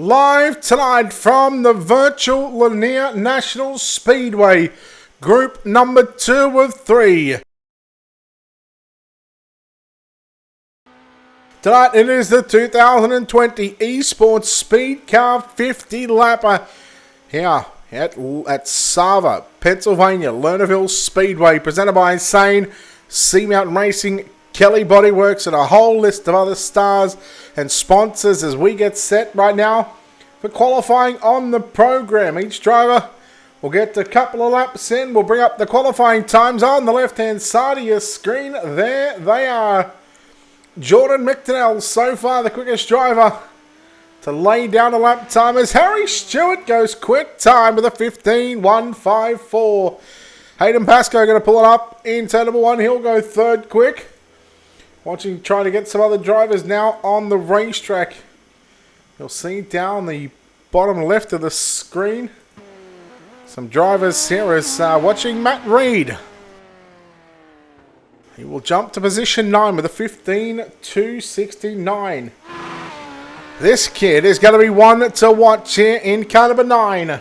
Live tonight from the virtual Lernerville National Speedway, group number 2 of 3. Tonight it is the 2020 Esports Speedcar 50 lapper here at Sava, Pennsylvania, Lernerville Speedway, presented by Insane, Sea Mountain Racing, Kelly Bodyworks, and a whole list of other stars and sponsors as we get set right now for qualifying on the program. Each driver will get a couple of laps in. We'll bring up the qualifying times on the left-hand side of your screen. There they are. Jordan McDonnell, so far the quickest driver to lay down a lap time, as Harry Stewart goes quick time with a 15.154. Hayden Pascoe going to pull it up in turn number 1. He'll go third quick. Trying to get some other drivers now on the racetrack. You'll see down the bottom left of the screen some drivers here is watching Matt Reed. He will jump to position 9 with a 15.269. This kid is going to be one to watch here in car number 9.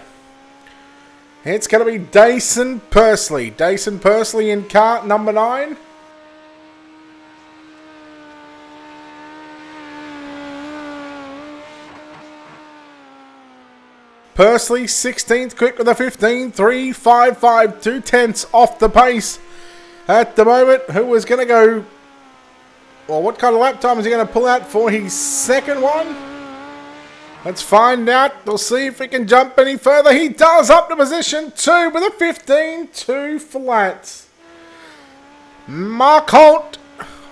It's going to be Dason Pursley. Dason Pursley in car number 9. Pursley 16th quick with a 15.355, 2/10 off the pace at the moment. Who is going to go, well, what kind of lap time is he going to pull out for his second one? Let's find out. We'll see if he can jump any further. He does, up to position 2 with a 15.2 flat. Mark Holt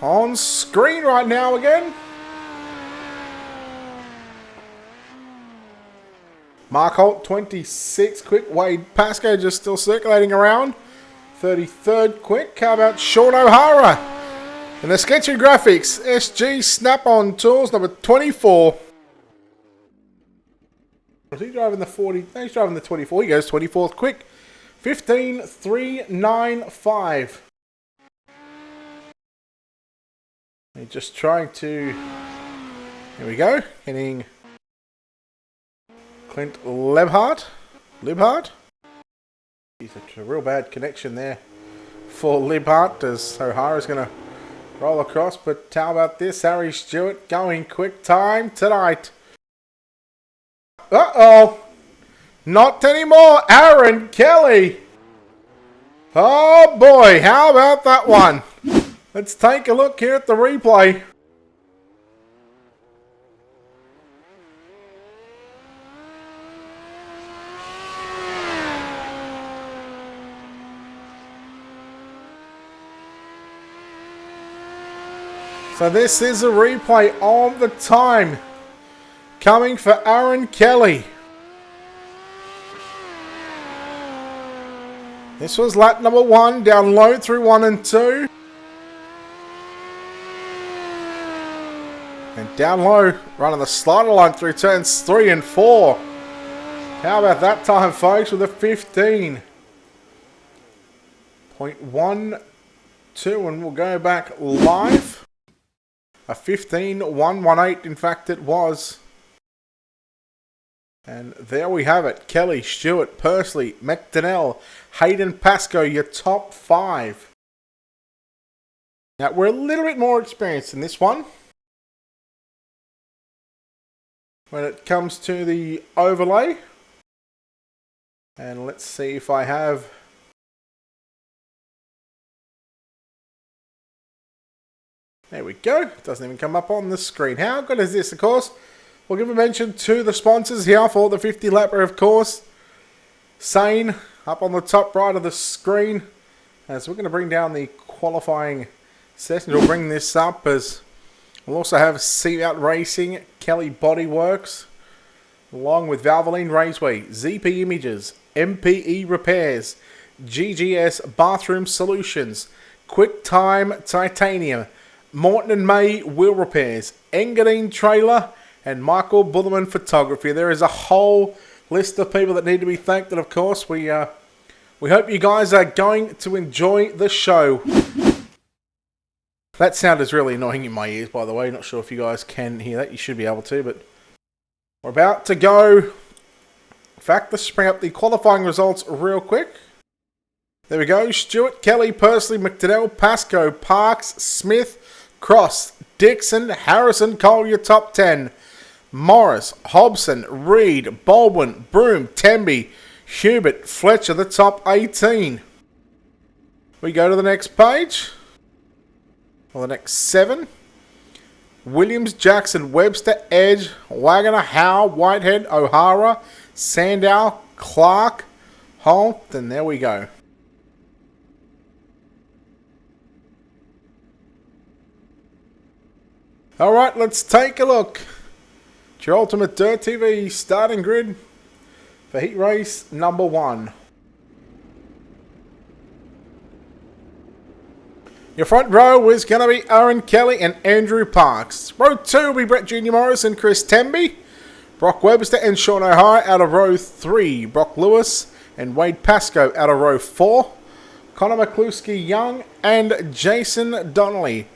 on screen right now again. Mark Holt, 26 quick. Wade Pascoe just still circulating around. 33rd quick. How about Sean O'Hara? And the Sketchy Graphics, SG Snap-on Tools, number 24. Is he driving the 40? No, he's driving the 24. He goes 24th quick. 15.395. He's just trying to... Here we go. Getting... Clint Lebhart. He's a real bad connection there for Lebhart, as O'Hara's going to roll across. But how about this? Harry Stewart going quick time tonight. Uh-oh. Not anymore. Aaron Kelly. Oh boy, how about that one? Let's take a look here at the replay. So this is a replay of the time coming for Aaron Kelly. This was lap number 1, down low through 1 and 2. And down low, running the slider line through turns 3 and 4. How about that time, folks, with a 15.112, and we'll go back live. A 15.118, in fact it was. And there we have it. Kelly, Stewart, Pursley, McDonnell, Hayden Pascoe, your top 5. Now we're a little bit more experienced in this one when it comes to the overlay. And let's see if I have... There we go. Doesn't even come up on the screen. How good is this? Of course, we'll give a mention to the sponsors here for the 50 lapper, of course. Sane, up on the top right of the screen. As we're going to bring down the qualifying session. We'll bring this up as we'll also have Sea Mountain Racing, Kelly Bodyworks, along with Valvoline Raceway, ZP Images, MPE Repairs, GGS Bathroom Solutions, Quick Time Titanium, Morton and May Wheel Repairs, Engadine Trailer, and Michael Bullerman Photography. There is a whole list of people that need to be thanked, and of course we hope you guys are going to enjoy the show. That sound is really annoying in my ears, by the way. Not sure if you guys can hear that. You should be able to, but We're about to go. In fact, let's bring up the qualifying results real quick. There we go. Stewart, Kelly, Pursley, McDonnell, Pascoe, Parks, Smith, Cross, Dixon, Harrison, Cole, your top 10. Morris, Hobson, Reed, Baldwin, Broome, Temby, Hubert, Fletcher, the top 18. We go to the next page. Or the next 7. Williams, Jackson, Webster, Edge, Wagner, Howe, Whitehead, O'Hara, Sandow, Clark, Holt, and there we go. Alright, let's take a look at your Ultimate Dirt TV starting grid for heat race number 1. Your front row is going to be Aaron Kelly and Andrew Parks. Row 2 will be Brett Jr. Morris and Chris Temby. Brock Webster and Sean O'Hara out of row 3. Brock Lewis and Wade Pascoe out of row 4. Connor McCluskey Young and Jason Donnelly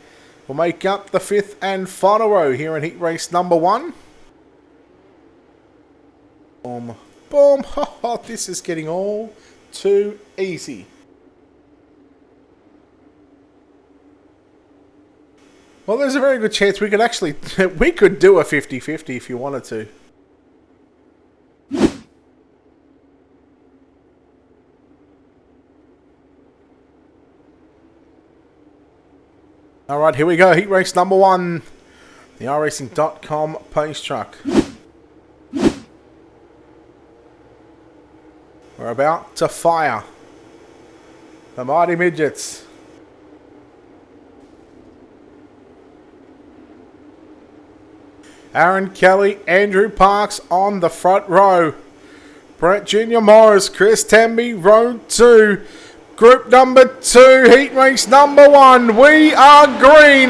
will make up the 5th and final row here in heat race number 1. Boom, boom. This is getting all too easy. Well, there's a very good chance we could actually, we could do a 50-50 if you wanted to. Alright, here we go. Heat race number 1. The iRacing.com pace truck. We're about to fire the Mighty Midgets. Aaron Kelly, Andrew Parks on the front row. Brett Jr. Morris, Chris Temby, row 2. Group number 2, heat race number 1. We are green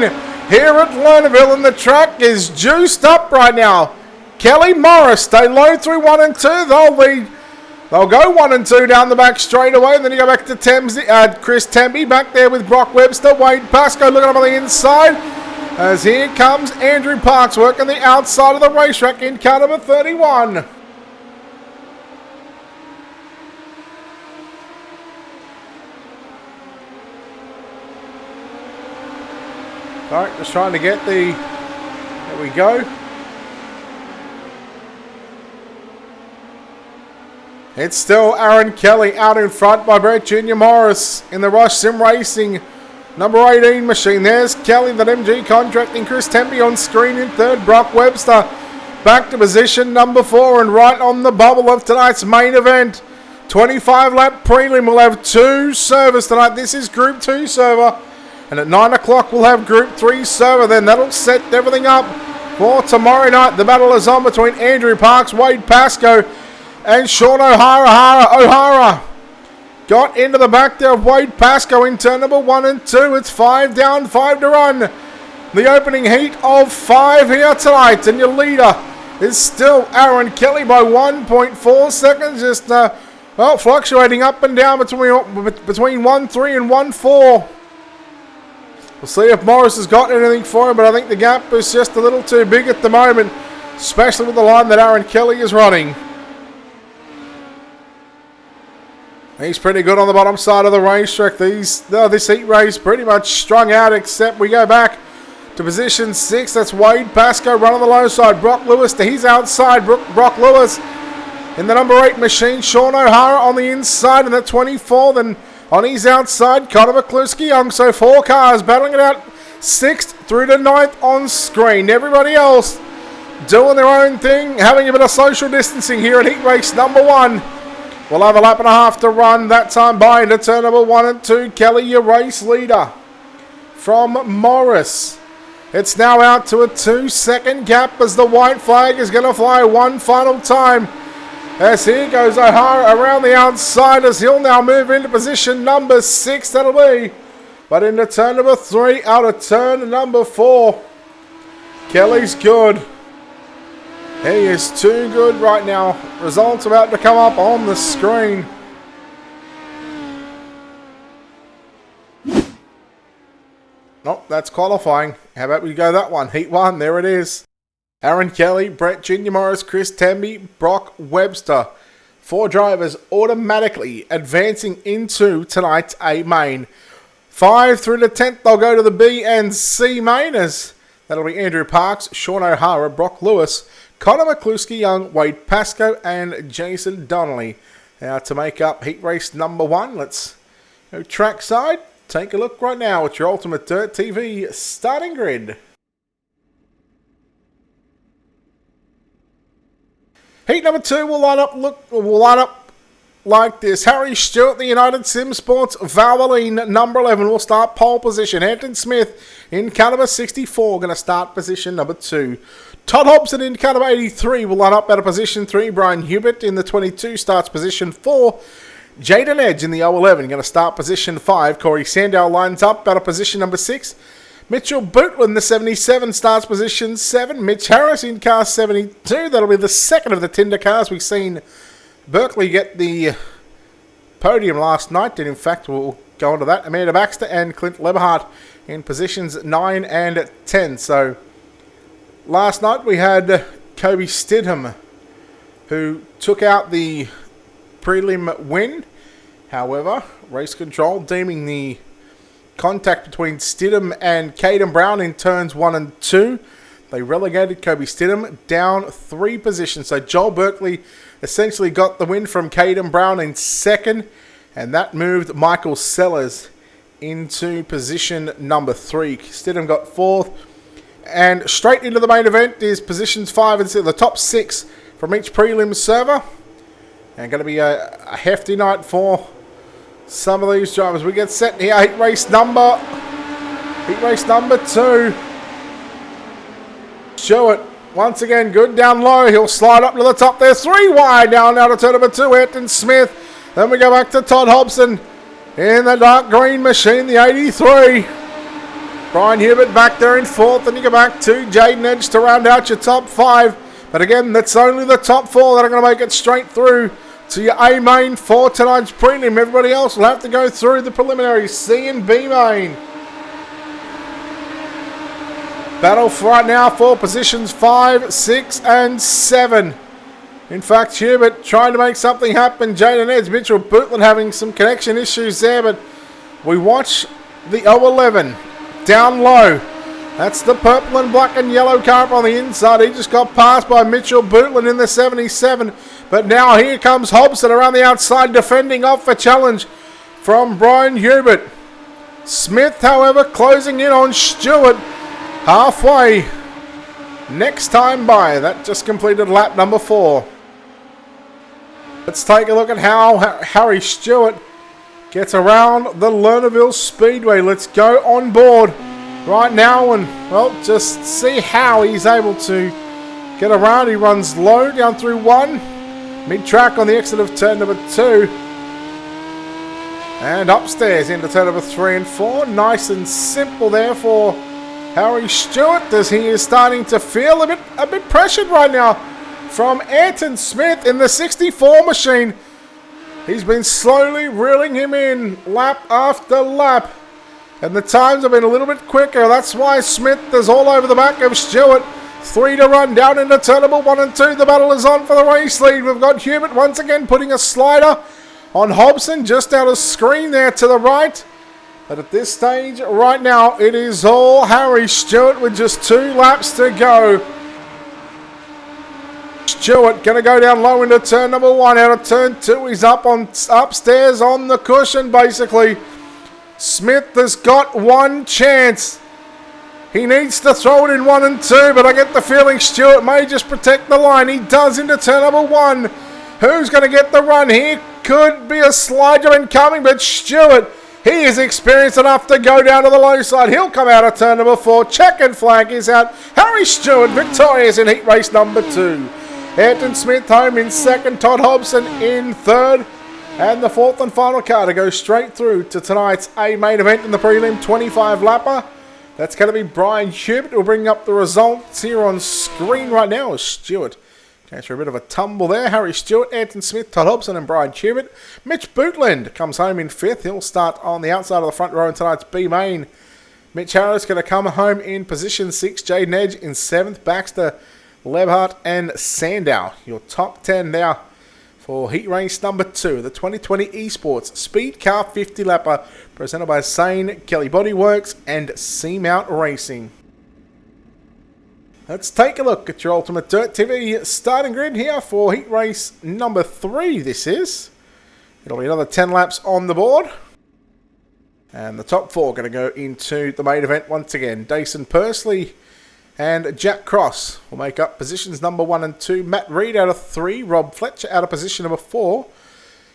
here at Lernerville, and the track is juiced up right now. Kelly, Morris, stay low through 1 and 2. They'll go 1 and 2 down the back straight away, and then you go back to Chris Temby back there with Brock Webster. Wade Pascoe looking up on the inside. As here comes Andrew Parks working the outside of the racetrack in car number 31. Alright, just trying to get the... There we go. It's still Aaron Kelly out in front by Brett Jr. Morris in the Rush Sim Racing number 18 machine. There's Kelly, that MG Contracting. Chris Temby on screen in 3rd. Brock Webster back to position number 4 and right on the bubble of tonight's main event. 25 lap prelim. We'll have 2 servers tonight. This is Group 2 server. And at 9 o'clock we'll have Group 3 server. Then that'll set everything up for tomorrow night. The battle is on between Andrew Parks, Wade Pascoe and Sean O'Hara. O'Hara got into the back there of Wade Pascoe in turn number 1 and 2. It's 5 down, 5 to run. The opening heat of 5 here tonight. And your leader is still Aaron Kelly by 1.4 seconds. Just, fluctuating up and down between 1-3 and 1-4. We'll see if Morris has got anything for him, but I think the gap is just a little too big at the moment, especially with the line that Aaron Kelly is running. He's pretty good on the bottom side of the racetrack. This heat race pretty much strung out, except we go back to position 6. That's Wade Pascoe running the low side. Brock Lewis to his outside. Brock Lewis in the number 8 machine. Sean O'Hara on the inside in the 24. Then on his outside, Connor McCluskey Young. So 4 cars battling it out 6th through to 9th on screen. Everybody else doing their own thing, having a bit of social distancing here at heat race number 1. We'll have a lap and a half to run. That time by into turn number 1 and 2. Kelly, your race leader from Morris. It's now out to a 2-second gap as the white flag is going to fly one final time. As here goes O'Hara around the outside as he'll now move into position number 6. That'll be. But into turn number 3 out of turn number 4. Kelly's good. He is too good right now. Results about to come up on the screen. Nope, that's qualifying. How about we go that one? Heat 1, there it is. Aaron Kelly, Brett Junior Morris, Chris Temby, Brock Webster. 4 drivers automatically advancing into tonight's A main. 5 through to 10th, they'll go to the B and C mainers. That'll be Andrew Parks, Sean O'Hara, Brock Lewis, Connor McCluskey-Young, Wade Pascoe, and Jason Donnelly. Now to make up heat race number 1, let's go trackside. Take a look right now at your Ultimate Dirt TV starting grid. Heat number 2 will line up like this. Harry Stewart, the United Sim Sports Valvoline, number 11, will start pole position. Hampton Smith in car number 64, going to start position number 2. Todd Hobson in car number 83 will line up out of position 3. Brian Hubert in the 22 starts position 4. Jaden Edge in the 011 going to start position 5. Corey Sandow lines up out of position number 6. Mitchell Bootland, the 77, starts position 7. Mitch Harris in car 72. That'll be the second of the Tinder cars. We've seen Berkeley get the podium last night, and in fact we'll go on to that. Amanda Baxter and Clint Leberhart in positions 9 and 10. So last night we had Kobe Stidham, who took out the prelim win. However, race control deeming the contact between Stidham and Caden Brown in turns 1 and 2. They relegated Kobe Stidham down 3 positions. So Joel Berkeley essentially got the win from Caden Brown in second, and that moved Michael Sellers into position number 3. Stidham got 4th, and straight into the main event is positions 5 and 6, the top 6 from each prelim server. And going to be a hefty night for some of these drivers. We get set here. Heat race number 2. Stewart, once again, good down low. He'll slide up to the top there. 3 wide down out of turn number 2. Hampton Smith. Then we go back to Todd Hobson in the dark green machine, the 83. Brian Hubert back there in 4th. And you go back to Jaden Edge to round out your top 5. But again, that's only the top 4 that are going to make it straight through to your A main for tonight's prelim. Everybody else will have to go through the preliminary C and B main. Battle for right now for positions 5, 6, and 7. In fact, Hubert trying to make something happen. Jaden Edge, Mitchell Bootland having some connection issues there, but we watch the 011 down low. That's the purple and black and yellow car up on the inside. He just got passed by Mitchell Bootland in the 77. But now here comes Hobson around the outside, defending off a challenge from Brian Hubert. Smith, however, closing in on Stewart halfway. Next time by. That just completed lap number 4. Let's take a look at how Harry Stewart gets around the Lernerville Speedway. Let's go on board right now and, well, just see how he's able to get around. He runs low down through 1. Mid-track on the exit of turn number 2. And upstairs into turn number 3 and 4. Nice and simple there for Harry Stewart, as he is starting to feel a bit pressured right now from Hampton Smith in the 64 machine. He's been slowly reeling him in lap after lap, and the times have been a little bit quicker. That's why Smith is all over the back of Stewart. 3 to run down into turn number 1 and 2. The battle is on for the race lead. We've got Hubert once again putting a slider on Hobson just out of screen there to the right. But at this stage right now, it is all Harry Stewart with just 2 laps to go. Stewart going to go down low into turn number 1. Out of turn 2, he's upstairs on the cushion basically. Smith has got one chance. He needs to throw it in 1 and 2, but I get the feeling Stewart may just protect the line. He does into turn number 1. Who's going to get the run here? Could be a slide job coming, but Stewart, he is experienced enough to go down to the low side. He'll come out of turn number 4. Checkered flag is out. Harry Stewart victorious in heat race number 2. Hampton Smith home in 2nd. Todd Hobson in 3rd. And the 4th and final car to go straight through to tonight's A main event in the prelim 25 lapper. That's going to be Brian Hubert. We'll bring up the results here on screen right now as Stewart goes for a bit of a tumble there. Harry Stewart, Hampton Smith, Todd Hobson and Brian Hubert. Mitch Bootland comes home in 5th. He'll start on the outside of the front row in tonight's B main. Mitch Harris going to come home in position 6. Jaden Edge in 7th. Baxter Lebhart and Sandow. Your top 10 there for heat race number 2, the 2020 Esports Speed Car 50 Lapper, presented by Sane, Kelly Bodyworks, and Seamount Racing. Let's take a look at your Ultimate Dirt TV starting grid here for heat race number 3. This is. It'll be another 10 laps on the board. And the top 4 going to go into the main event once again. Dason Pursley and Jack Cross will make up positions number 1 and 2. Matt Reed out of 3. Rob Fletcher out of position number 4.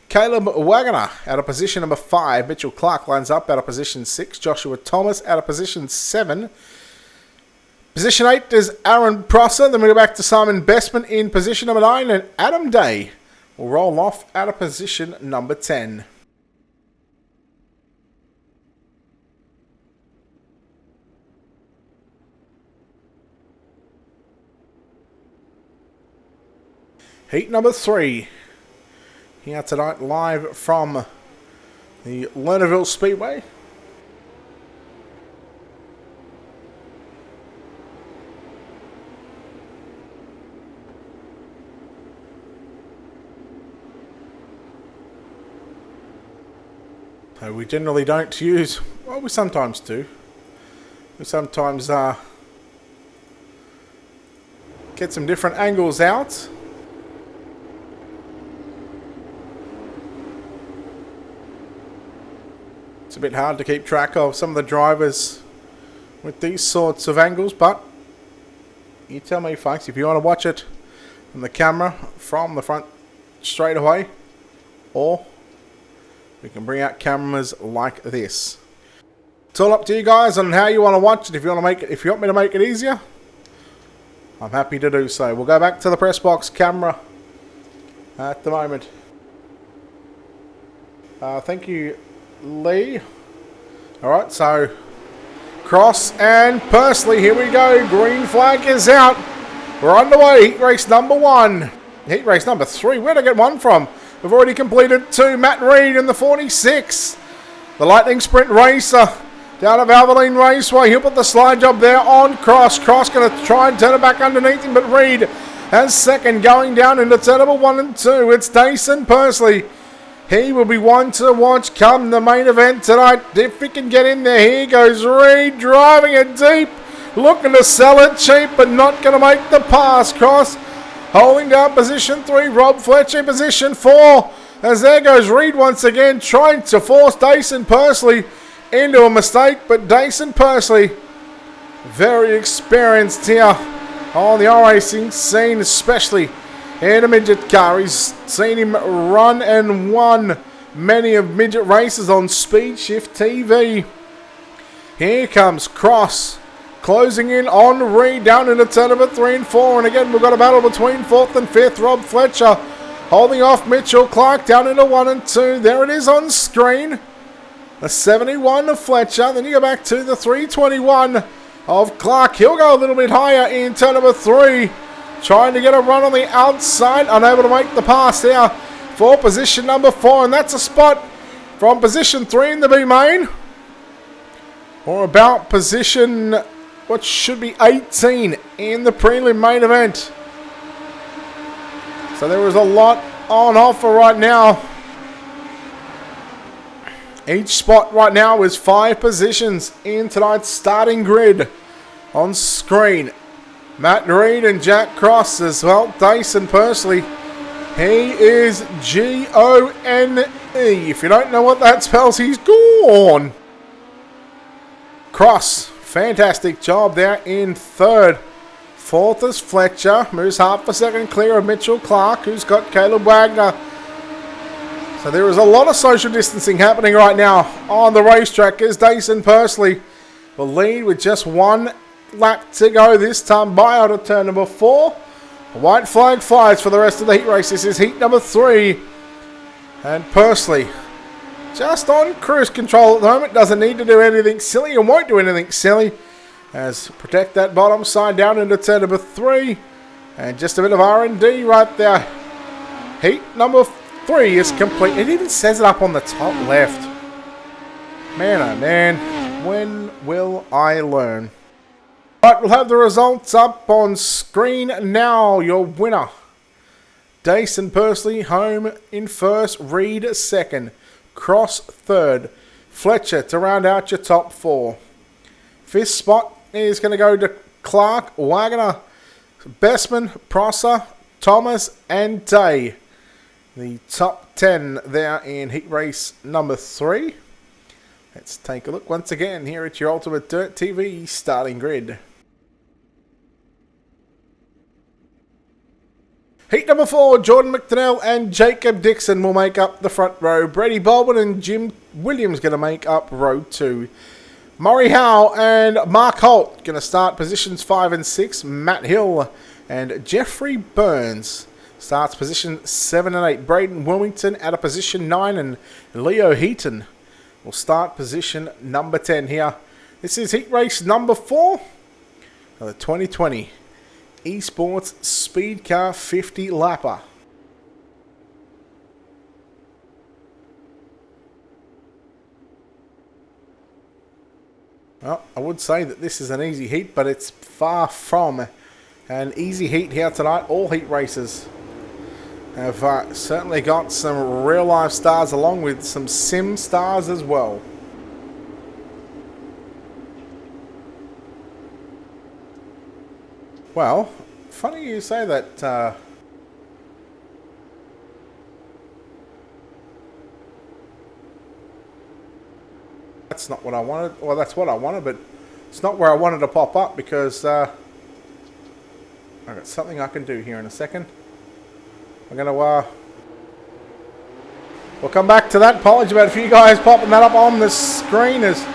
Caleb Wagner out of position number 5. Mitchell Clark lines up out of position 6. Joshua Thomas out of position 7. Position 8 is Aaron Prosser. Then we go back to Simon Bestman in position number 9. And Adam Day will roll off out of position number 10. Heat number 3 here tonight, live from the Lernerville Speedway. So we generally don't use, well, we sometimes do. We sometimes get some different angles out. It's a bit hard to keep track of some of the drivers with these sorts of angles, but you tell me, folks, if you want to watch it from the camera from the front straight away, or we can bring out cameras like this. It's all up to you guys on how you want to watch it. If you want to make it, if you want me to make it easier, I'm happy to do so. We'll go back to the press box camera at the moment. Thank you, Lee. Alright, so Cross and Pursley, here we go. Green flag is out. We're underway. Heat race number 1. Heat race number 3. Where'd I get 1 from? We've already completed 2. Matt Reed in the 46. The Lightning Sprint Racer down at Valvoline Raceway. He'll put the slide job there on Cross. Cross going to try and turn it back underneath him, but Reed has second, going down into turn number 1 and 2. It's Dason Pursley. He will be one to watch come the main event tonight. If he can get in there, here goes Reed driving it deep. Looking to sell it cheap, but not going to make the pass. Cross holding down position 3. Rob Fletcher in position 4. As there goes Reed once again, trying to force Dason Pursley into a mistake. But Dason Pursley, very experienced here on the iRacing scene, especially in a midget car. He's seen him run and won many of midget races on Speed Shift TV. Here comes Cross, closing in on Reed down into turn number 3 and 4. And again, we've got a battle between 4th and 5th. Rob Fletcher holding off Mitchell Clark down into 1 and 2. There it is on screen. The 71 of Fletcher. Then you go back to the 321 of Clark. He'll go a little bit higher in turn number 3. Trying to get a run on the outside. Unable to make the pass there for position number 4. And that's a spot from position 3 in the B main. Or about position, what should be 18 in the prelim main event. So there is a lot on offer right now. Each spot right now is 5 positions in tonight's starting grid. On screen, Matt Reed and Jack Cross as well. Dason Pursley, he is G-O-N-E. If you don't know what that spells, he's gone. Cross, fantastic job there in 3rd. 4th is Fletcher, moves half a second clear of Mitchell Clark, who's got Caleb Wagner. So there is a lot of social distancing happening right now on the racetrack as Dason Pursley will lead with just 1 lap to go this time by out of turn number 4. A white flag flies for the rest of the heat race. This is heat number 3. And Pursley just on cruise control at the moment. Doesn't need to do anything silly and won't do anything silly. As protect that bottom side down into turn number 3. And just a bit of R&D right there. Heat number 3 is complete. It even says it up on the top left. Man, oh man. When will I learn? Right, we'll have the results up on screen now. Your winner, Dason Pursley, home in first. Reed second. Cross third. Fletcher to round out your top four. Fifth spot is going to go to Clark, Wagner, Bestman, Prosser, Thomas and Day. The top 10 there in heat race number 3. Let's take a look once again here at your Ultimate Dirt TV starting grid. Heat number 4, Jordan McDonnell and Jacob Dixon will make up the front row. Brady Baldwin and Jim Williams going to make up row 2. Murray Howe and Mark Holt going to start positions 5 and 6. Matt Hill and Jeffrey Burns starts position 7 and 8. Braden Wilmington out of position 9 and Leo Heaton will start position number 10 here. This is heat race number 4 of the 2020 Esports Speedcar 50 Lapper. Well, I would say that this is an easy heat, but it's far from an easy heat here tonight. All heat races have certainly got some real life stars along with some sim stars as well. Well, funny you say that. That's not what I wanted. Well, that's what I wanted, but it's not where I wanted to pop up because I've got something I can do here in a second. I'm going to... we'll come back to that. Apologies about a few guys popping that up on the screen as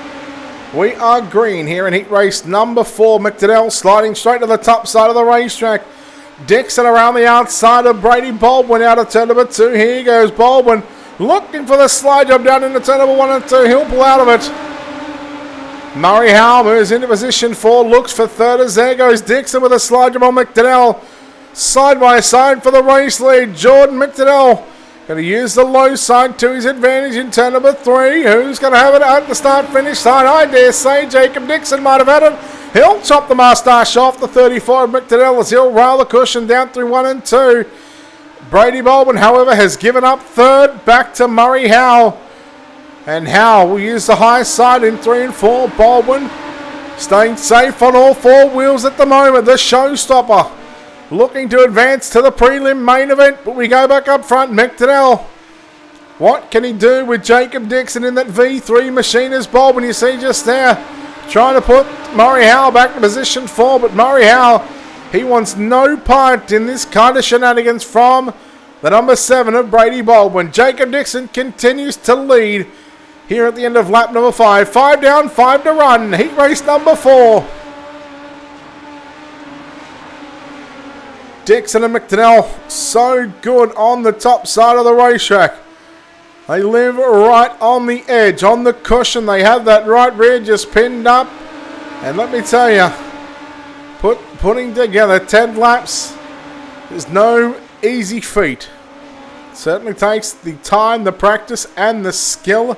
we are green here in heat race number 4. McDonnell sliding straight to the top side of the racetrack. Dixon around the outside of Brady Baldwin out of turn number 2. Here goes Baldwin looking for the slide job down into turn number 1 and 2. He'll pull out of it. Murray Howe moves into position 4. Looks for third as there goes Dixon with a slide job on McDonnell. Side by side for the race lead. Jordan McDonnell going to use the low side to his advantage in turn number 3. Who's going to have it at the start-finish side? I dare say Jacob Dixon might have had it. He'll chop the moustache off the 34 of McDonnell as he'll rail the cushion down through 1 and 2. Brady Baldwin, however, has given up third. Back to Murray Howe. And Howe will use the high side in 3 and 4. Baldwin staying safe on all 4 wheels at the moment. The showstopper looking to advance to the prelim main event, but we go back up front. McDonnell, what can he do with Jacob Dixon in that V3 machine as Baldwin, you see just there, trying to put Murray Howe back to position 4, but Murray Howe, he wants no part in this kind of shenanigans from the number 7 of Brady Baldwin. Jacob Dixon continues to lead here at the end of lap number 5. 5 down, 5 to run. Heat race number 4. Dixon and McDonnell, so good on the top side of the racetrack. They live right on the edge, on the cushion. They have that right rear just pinned up. And let me tell you, putting together 10 laps is no easy feat. It certainly takes the time, the practice, and the skill.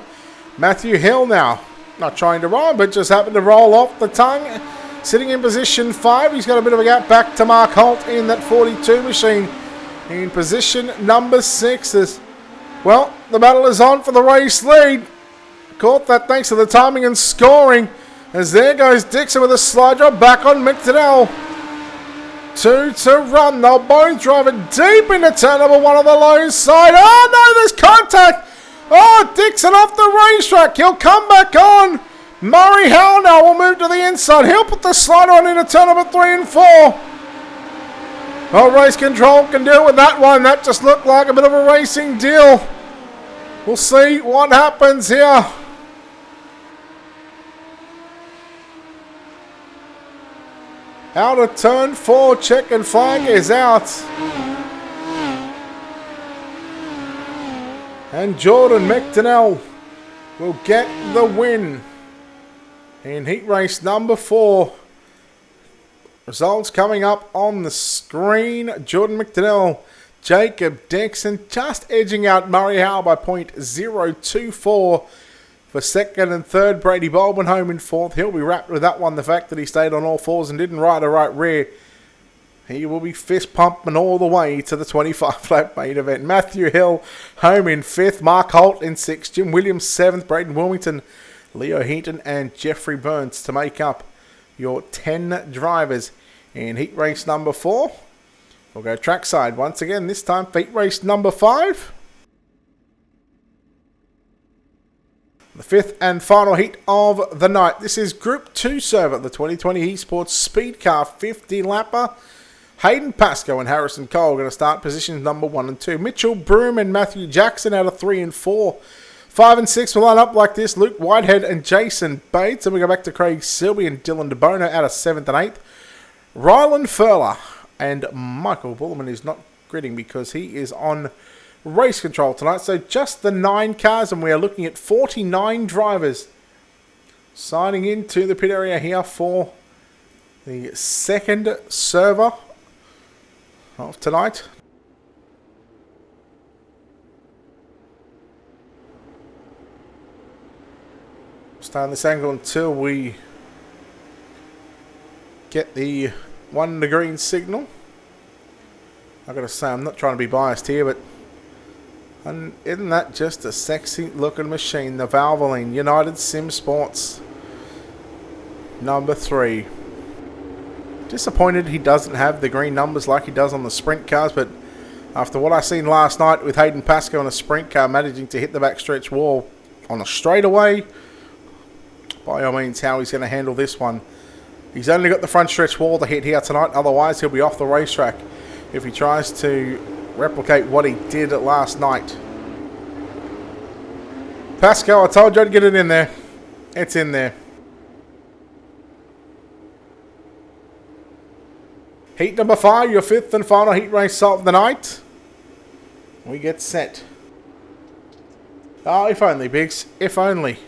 Matthew Hill now, not trying to rhyme, but just happened to roll off the tongue. Sitting in position 5, he's got a bit of a gap back to Mark Holt in that 42 machine. In position number 6 is, well, the battle is on for the race lead. Caught that thanks to the timing and scoring. As there goes Dixon with a slide drop back on McDonnell. 2 to run. They'll both drive it deep into turn number 1 on the low side. Oh no, there's contact. Oh, Dixon off the racetrack. He'll come back on. Murray Howe now will move to the inside. He'll put the slide on into turn number 3 and 4. Well, race control can deal with that one. That just looked like a bit of a racing deal. We'll see what happens here. Out of turn 4, checkered flag is out. And Jordan McDonnell will get the win in heat race number 4. Results coming up on the screen. Jordan McDonnell, Jacob Dixon just edging out Murray Howe by .024. for second and third. Brady Baldwin home in fourth. He'll be wrapped with that one. The fact that he stayed on all fours and didn't ride a right rear. He will be fist pumping all the way to the 25-lap main event. Matthew Hill home in fifth. Mark Holt in sixth. Jim Williams seventh. Braden Wilmington, Leo Heaton and Jeffrey Burns to make up your 10 drivers in heat race number 4. We'll go trackside once again. This time heat race number 5. The fifth and final heat of the night. This is Group 2 server, the 2020 Esports Speedcar 50 lapper. Hayden Pascoe and Harrison Cole are going to start positions number 1 and 2. Mitchell Broom and Matthew Jackson out of 3 and 4. 5 and 6 will line up like this. Luke Whitehead and Jason Bates. And we go back to Craig Silby and Dylan DeBono out of 7th and 8th. Rylan Furler and Michael Bullerman is not gridding because he is on race control tonight. So just the 9 cars, and we are looking at 49 drivers signing into the pit area here for the second server of tonight. Stay on this angle until we get the the green signal. I've got to say, I'm not trying to be biased here, but isn't that just a sexy looking machine? The Valvoline United Sim Sports number 3. Disappointed he doesn't have the green numbers like he does on the sprint cars, but after what I seen last night with Hayden Pascoe on a sprint car managing to hit the backstretch wall on a straightaway, by all means, how he's going to handle this one. He's only got the front stretch wall to hit here tonight, otherwise he'll be off the racetrack if he tries to replicate what he did last night. Pascoe, I told you I'd get it in there. It's in there. Heat number 5, your 5th and final heat race of the night. We get set. Oh, if only, Biggs. If only.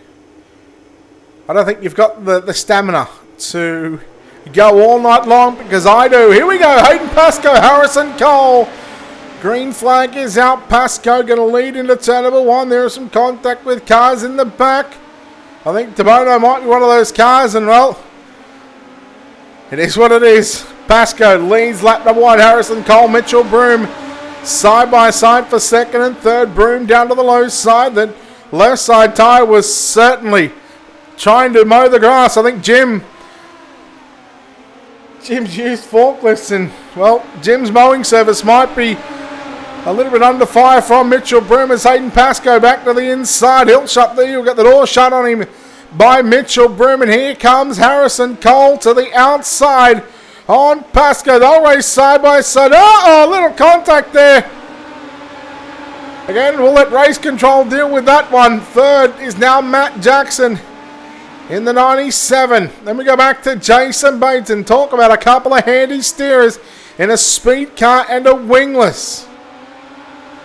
I don't think you've got the stamina to go all night long, because I do. Here we go. Hayden Pascoe, Harrison Cole. Green flag is out. Pascoe going to lead into turn number 1. There is some contact with cars in the back. I think DeBono might be one of those cars, and well, it is what it is. Pascoe leads lap number 1. Harrison Cole, Mitchell Broom side by side for second and third. Broom down to the low side. The left side tyre was certainly trying to mow the grass. I think Jim's used forklifts, and well, Jim's mowing service might be a little bit under fire from Mitchell Broom as Hayden Pascoe back to the inside. He'll shut there. You'll get the door shut on him by Mitchell Broom, and here comes Harrison Cole to the outside on Pascoe. They'll race side by side. Oh, a little contact there. Again, we'll let race control deal with that one. Third is now Matt Jackson in the 97. Then we go back to Jason Bates and talk about a couple of handy steerers in a speed car and a wingless.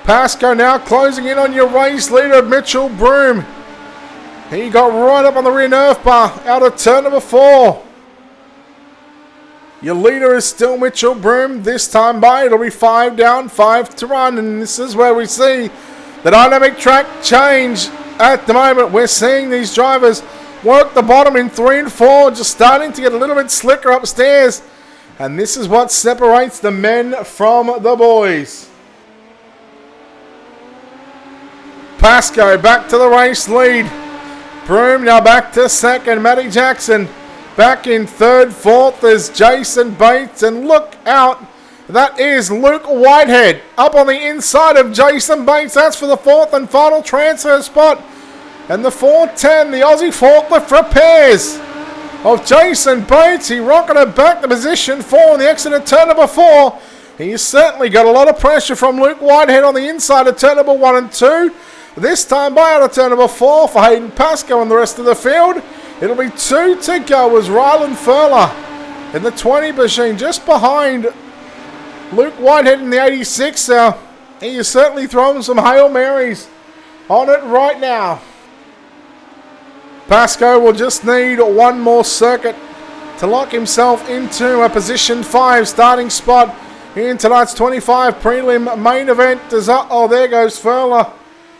Pascoe now closing in on your race leader, Mitchell Broom. He got right up on the rear nerf bar out of turn number 4. Your leader is still Mitchell Broom. This time by, it'll be 5 down, 5 to run. And this is where we see the dynamic track change at the moment. We're seeing these drivers work the bottom in 3 and 4, just starting to get a little bit slicker upstairs. And this is what separates the men from the boys. Pascoe back to the race lead. Broom now back to second. Matty Jackson back in third. Fourth is Jason Bates. And look out, that is Luke Whitehead up on the inside of Jason Bates. That's for the 4th and final transfer spot. And the 410, the Aussie forklift repairs of Jason Bates. He rocketed back to position 4 in the exit of turn number 4. He's certainly got a lot of pressure from Luke Whitehead on the inside of turn number 1 and 2. This time by out of turn number 4 for Hayden Pascoe and the rest of the field. It'll be 2 to go as Rylan Furler in the 20 machine just behind Luke Whitehead in the 86. He is certainly throwing some Hail Marys on it right now. Pascoe will just need one more circuit to lock himself into a position 5 starting spot in tonight's 25 prelim main event. Oh, there goes Furler.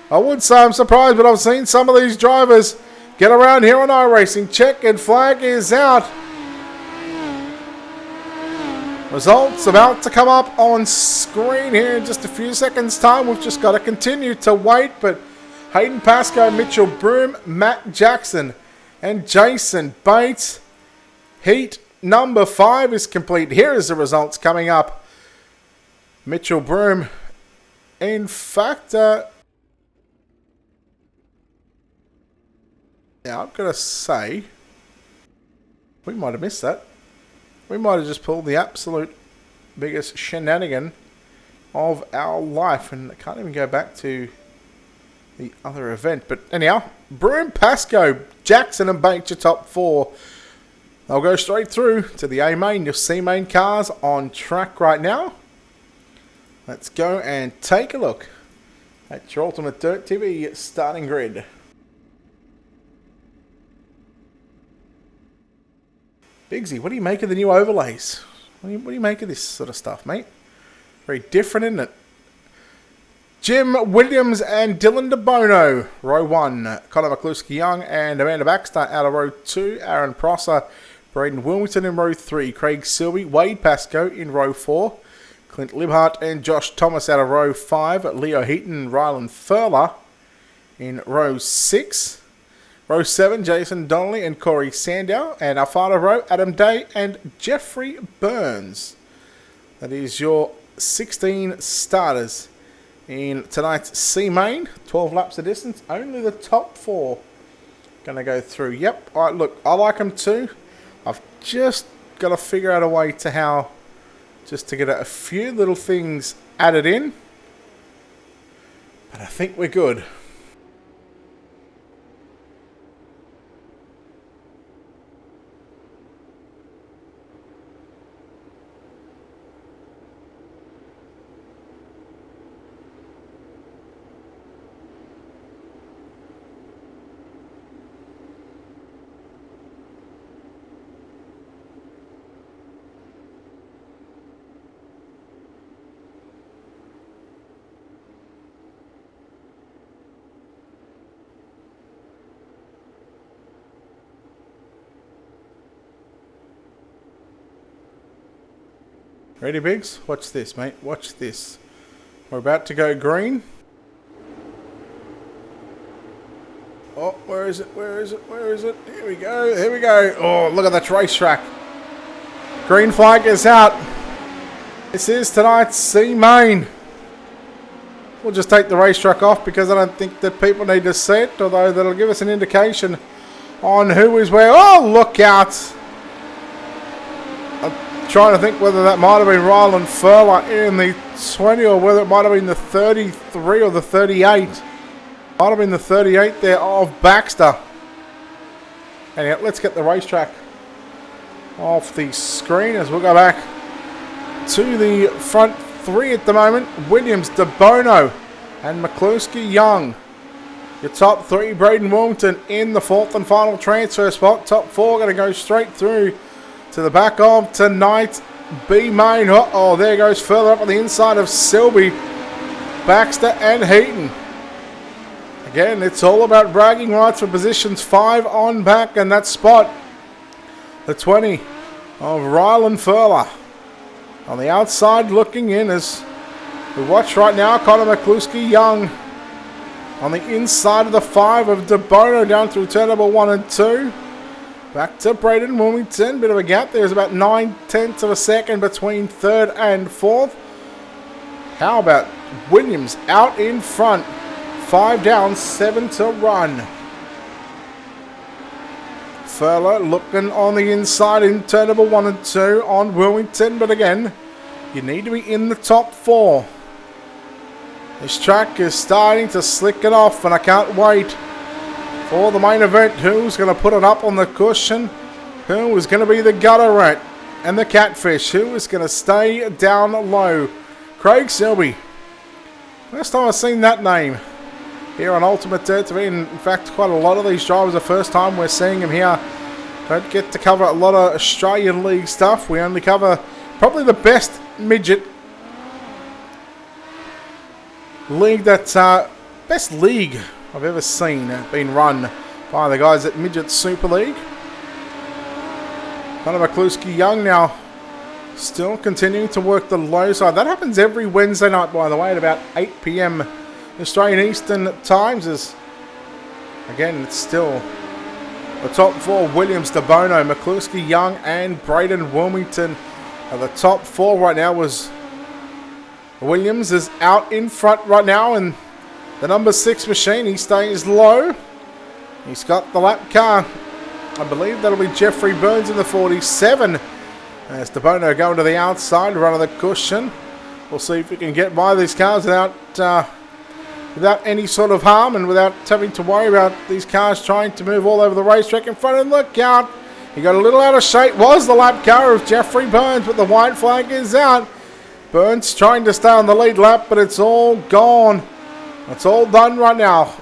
I would say I'm surprised, but I've seen some of these drivers Get around here on iRacing. Checkered flag is out. Results about to come up on screen here in just a few seconds' time. We've just got to continue to wait, but Hayden Pascoe, Mitchell Broom, Matt Jackson, and Jason Bates. Heat number 5 is complete. Here is the results coming up. Mitchell Broom, in fact, yeah, I'm going to say we might have missed that. We might have just pulled the absolute biggest shenanigan of our life. And I can't even go back to the other event. But anyhow, Broom, Pascoe, Jackson and Bates, your top 4. They'll go straight through to the A main. Your C main cars on track right now. Let's go and take a look at your Ultimate Dirt TV starting grid. Bigsy, what do you make of the new overlays? What do you make of this sort of stuff, mate? Very different, isn't it? Jim Williams and Dylan DeBono, row 1. Connor McCluskey-Young and Amanda Baxter out of row 2. Aaron Prosser, Braden Wilmington in row 3. Craig Silby, Wade Pascoe in row 4. Clint Libhart and Josh Thomas out of row 5. Leo Heaton and Rylan Furler in row 6. Row 7, Jason Donnelly and Corey Sandow. And our final row, Adam Day and Jeffrey Burns. That is your 16 starters in tonight's C main. 12 laps of distance. Only the top 4 going to go through. Yep. All right, look, I like them too. I've just got to figure out a way to how, just to get a few little things added in. But I think we're good. Ready, Biggs? Watch this, mate. Watch this. We're about to go green. Oh, where is it? Where is it? Where is it? Here we go. Here we go. Oh, look at that racetrack. Green flag is out. This is tonight's C main. We'll just take the racetrack off because I don't think that people need to see it, although that'll give us an indication on who is where. Oh, look out. Trying to think whether that might have been Rylan Furler in the 20 or whether it might have been the 33 or the 38. Might have been the 38 there of Baxter. Anyhow, let's get the racetrack off the screen as we'll go back to the front 3 at the moment. Williams, DeBono and McCluskey-Young. Your top 3, Braden Wilmington in the 4th and final transfer spot. Top 4 going to go straight through to the back of tonight's B main. Oh, there goes further up on the inside of Selby, Baxter and Heaton. Again, it's all about bragging rights for positions 5 on back, and that spot, the 20 of Rylan Furler. On the outside looking in as we watch right now, Connor McCluskey-Young on the inside of the 5 of DeBono down through turn number 1 and 2. Back to Braden Wilmington. Bit of a gap. There's about 9/10 of a second between 3rd and 4th. How about Williams out in front? 5 down, 7 to run. Furler looking on the inside in turn number 1 and 2 on Wilmington. But again, you need to be in the top 4. This track is starting to slick it off, and I can't wait for the main event. Who's going to put it up on the cushion? Who is going to be the gutter rat and the catfish? Who is going to stay down low? Craig Selby. First time I've seen that name here on Ultimate Dirt TV. In fact, quite a lot of these drivers are the first time we're seeing them here. Don't get to cover a lot of Australian League stuff. We only cover probably the best midget league that's best league I've ever seen being run by the guys at Midget Super League. Connor McCluskey-Young now still continuing to work the low side. That happens every Wednesday night, by the way, at about 8 p.m. Australian Eastern Times. Again, it's still the top four: Williams, DeBono, McCluskey-Young, and Braden Wilmington. The top four right now was Williams is out in front right now, and the number 6 machine, he stays low. He's got the lap car. I believe that'll be Jeffrey Burns in the 47. As DeBono going to the outside, run of the cushion. We'll see if we can get by these cars without any sort of harm and without having to worry about these cars trying to move all over the racetrack in front of the look out. He got a little out of shape. Was the lap car of Jeffrey Burns, but the white flag is out. Burns trying to stay on the lead lap, but it's all gone. It's all done right now.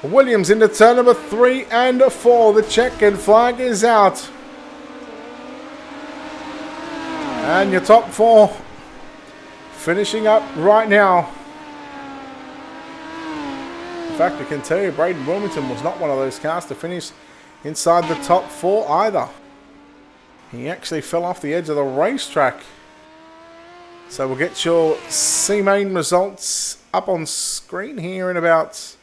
Williams into turn number 3 and 4. The checkered flag is out. And your top 4 finishing up right now. In fact, I can tell you, Braden Wilmington was not one of those cars to finish inside the top 4 either. He actually fell off the edge of the racetrack. So we'll get your C-Main results up on screen here in about,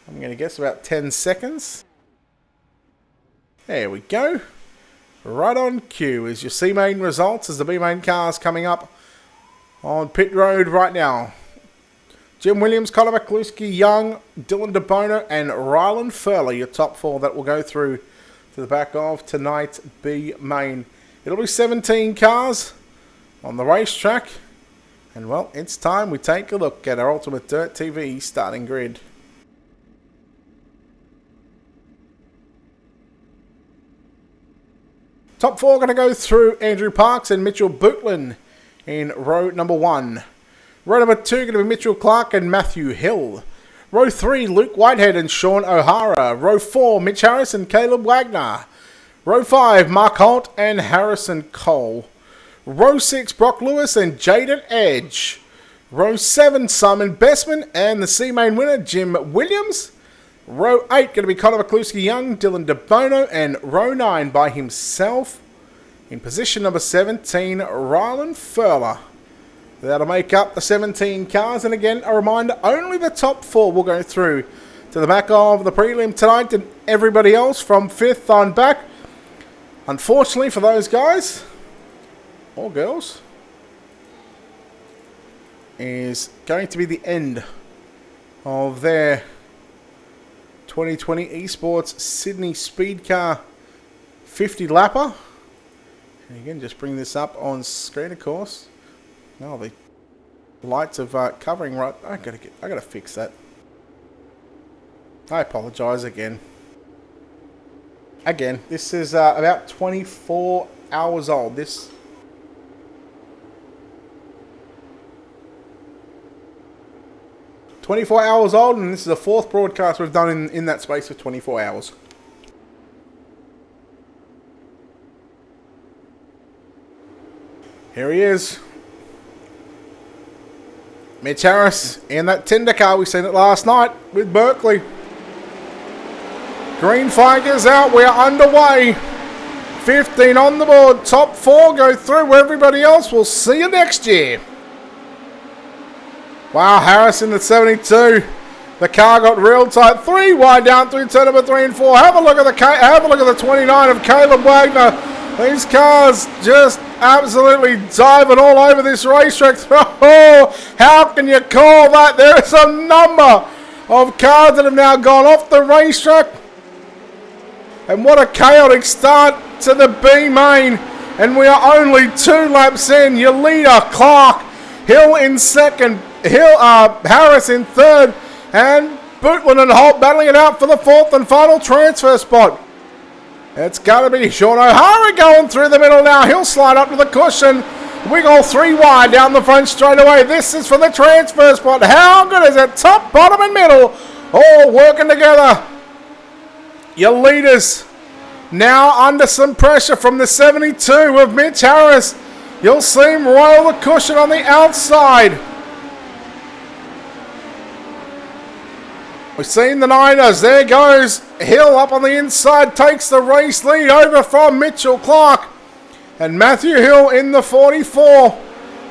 I'm going to guess, about 10 seconds. There we go. Right on cue is your C-Main results as the B-Main cars coming up on pit road right now. Jim Williams, Connor McCluskey-Young, Dylan DeBono, and Rylan Furley, your top 4 that will go through to the back of tonight's B-Main. It'll be 17 cars on the racetrack. And, well, it's time we take a look at our Ultimate Dirt TV starting grid. Top 4 going to go through Andrew Parks and Mitchell Bootlin in row number 1. Row number 2 going to be Mitchell Clark and Matthew Hill. Row 3, Luke Whitehead and Sean O'Hara. Row 4, Mitch Harris and Caleb Wagner. Row 5, Mark Holt and Harrison Cole. Row 6, Brock Lewis and Jaden Edge. Row 7, Simon Bestman and the C-Main winner, Jim Williams. Row 8, going to be Connor McCluskey-Young, Dylan DeBono, and row 9 by himself. In position number 17, Rylan Furler. That'll make up the 17 cars. And again, a reminder, only the top 4 will go through to the back of the prelim tonight, and everybody else from 5th on back. Unfortunately for those guys, or girls, is going to be the end of their 2020 Esports Sydney Speedcar 50 lapper. And again, just bring this up on screen, of course. Oh, the lights are covering right. I gotta fix that. I apologise again. Again, this is about 24 hours old. This 24 hours old, and this is the 4th broadcast we've done in that space of 24 hours. Here he is. Mitch Harris in that tender car. We seen it last night with Berkeley. Green flag is out. We are underway. 15 on the board. Top 4 go through. Everybody else, we'll see you next year. Wow, Harris in the 72. The car got real tight. 3 wide down through turn number 3 and 4. Have a look at the 29 of Caleb Wagner. These cars just absolutely diving all over this racetrack. Oh, how can you call that? There is a number of cars that have now gone off the racetrack. And what a chaotic start to the B-Main. And we are only 2 laps in. Your leader, Clark. Hill in second. Harris in third. And Bootlin and Holt battling it out for the 4th and final transfer spot. It's going to be Sean O'Hara going through the middle now. He'll slide up to the cushion. Wiggle 3 wide down the front straight away. This is for the transfer spot. How good is it? Top, bottom, and middle all working together. Your leaders now under some pressure from the 72 of Mitch Harris. You'll see him royal the cushion on the outside. We've seen the Niners. There goes Hill up on the inside. Takes the race lead over from Mitchell Clark. And Matthew Hill in the 44.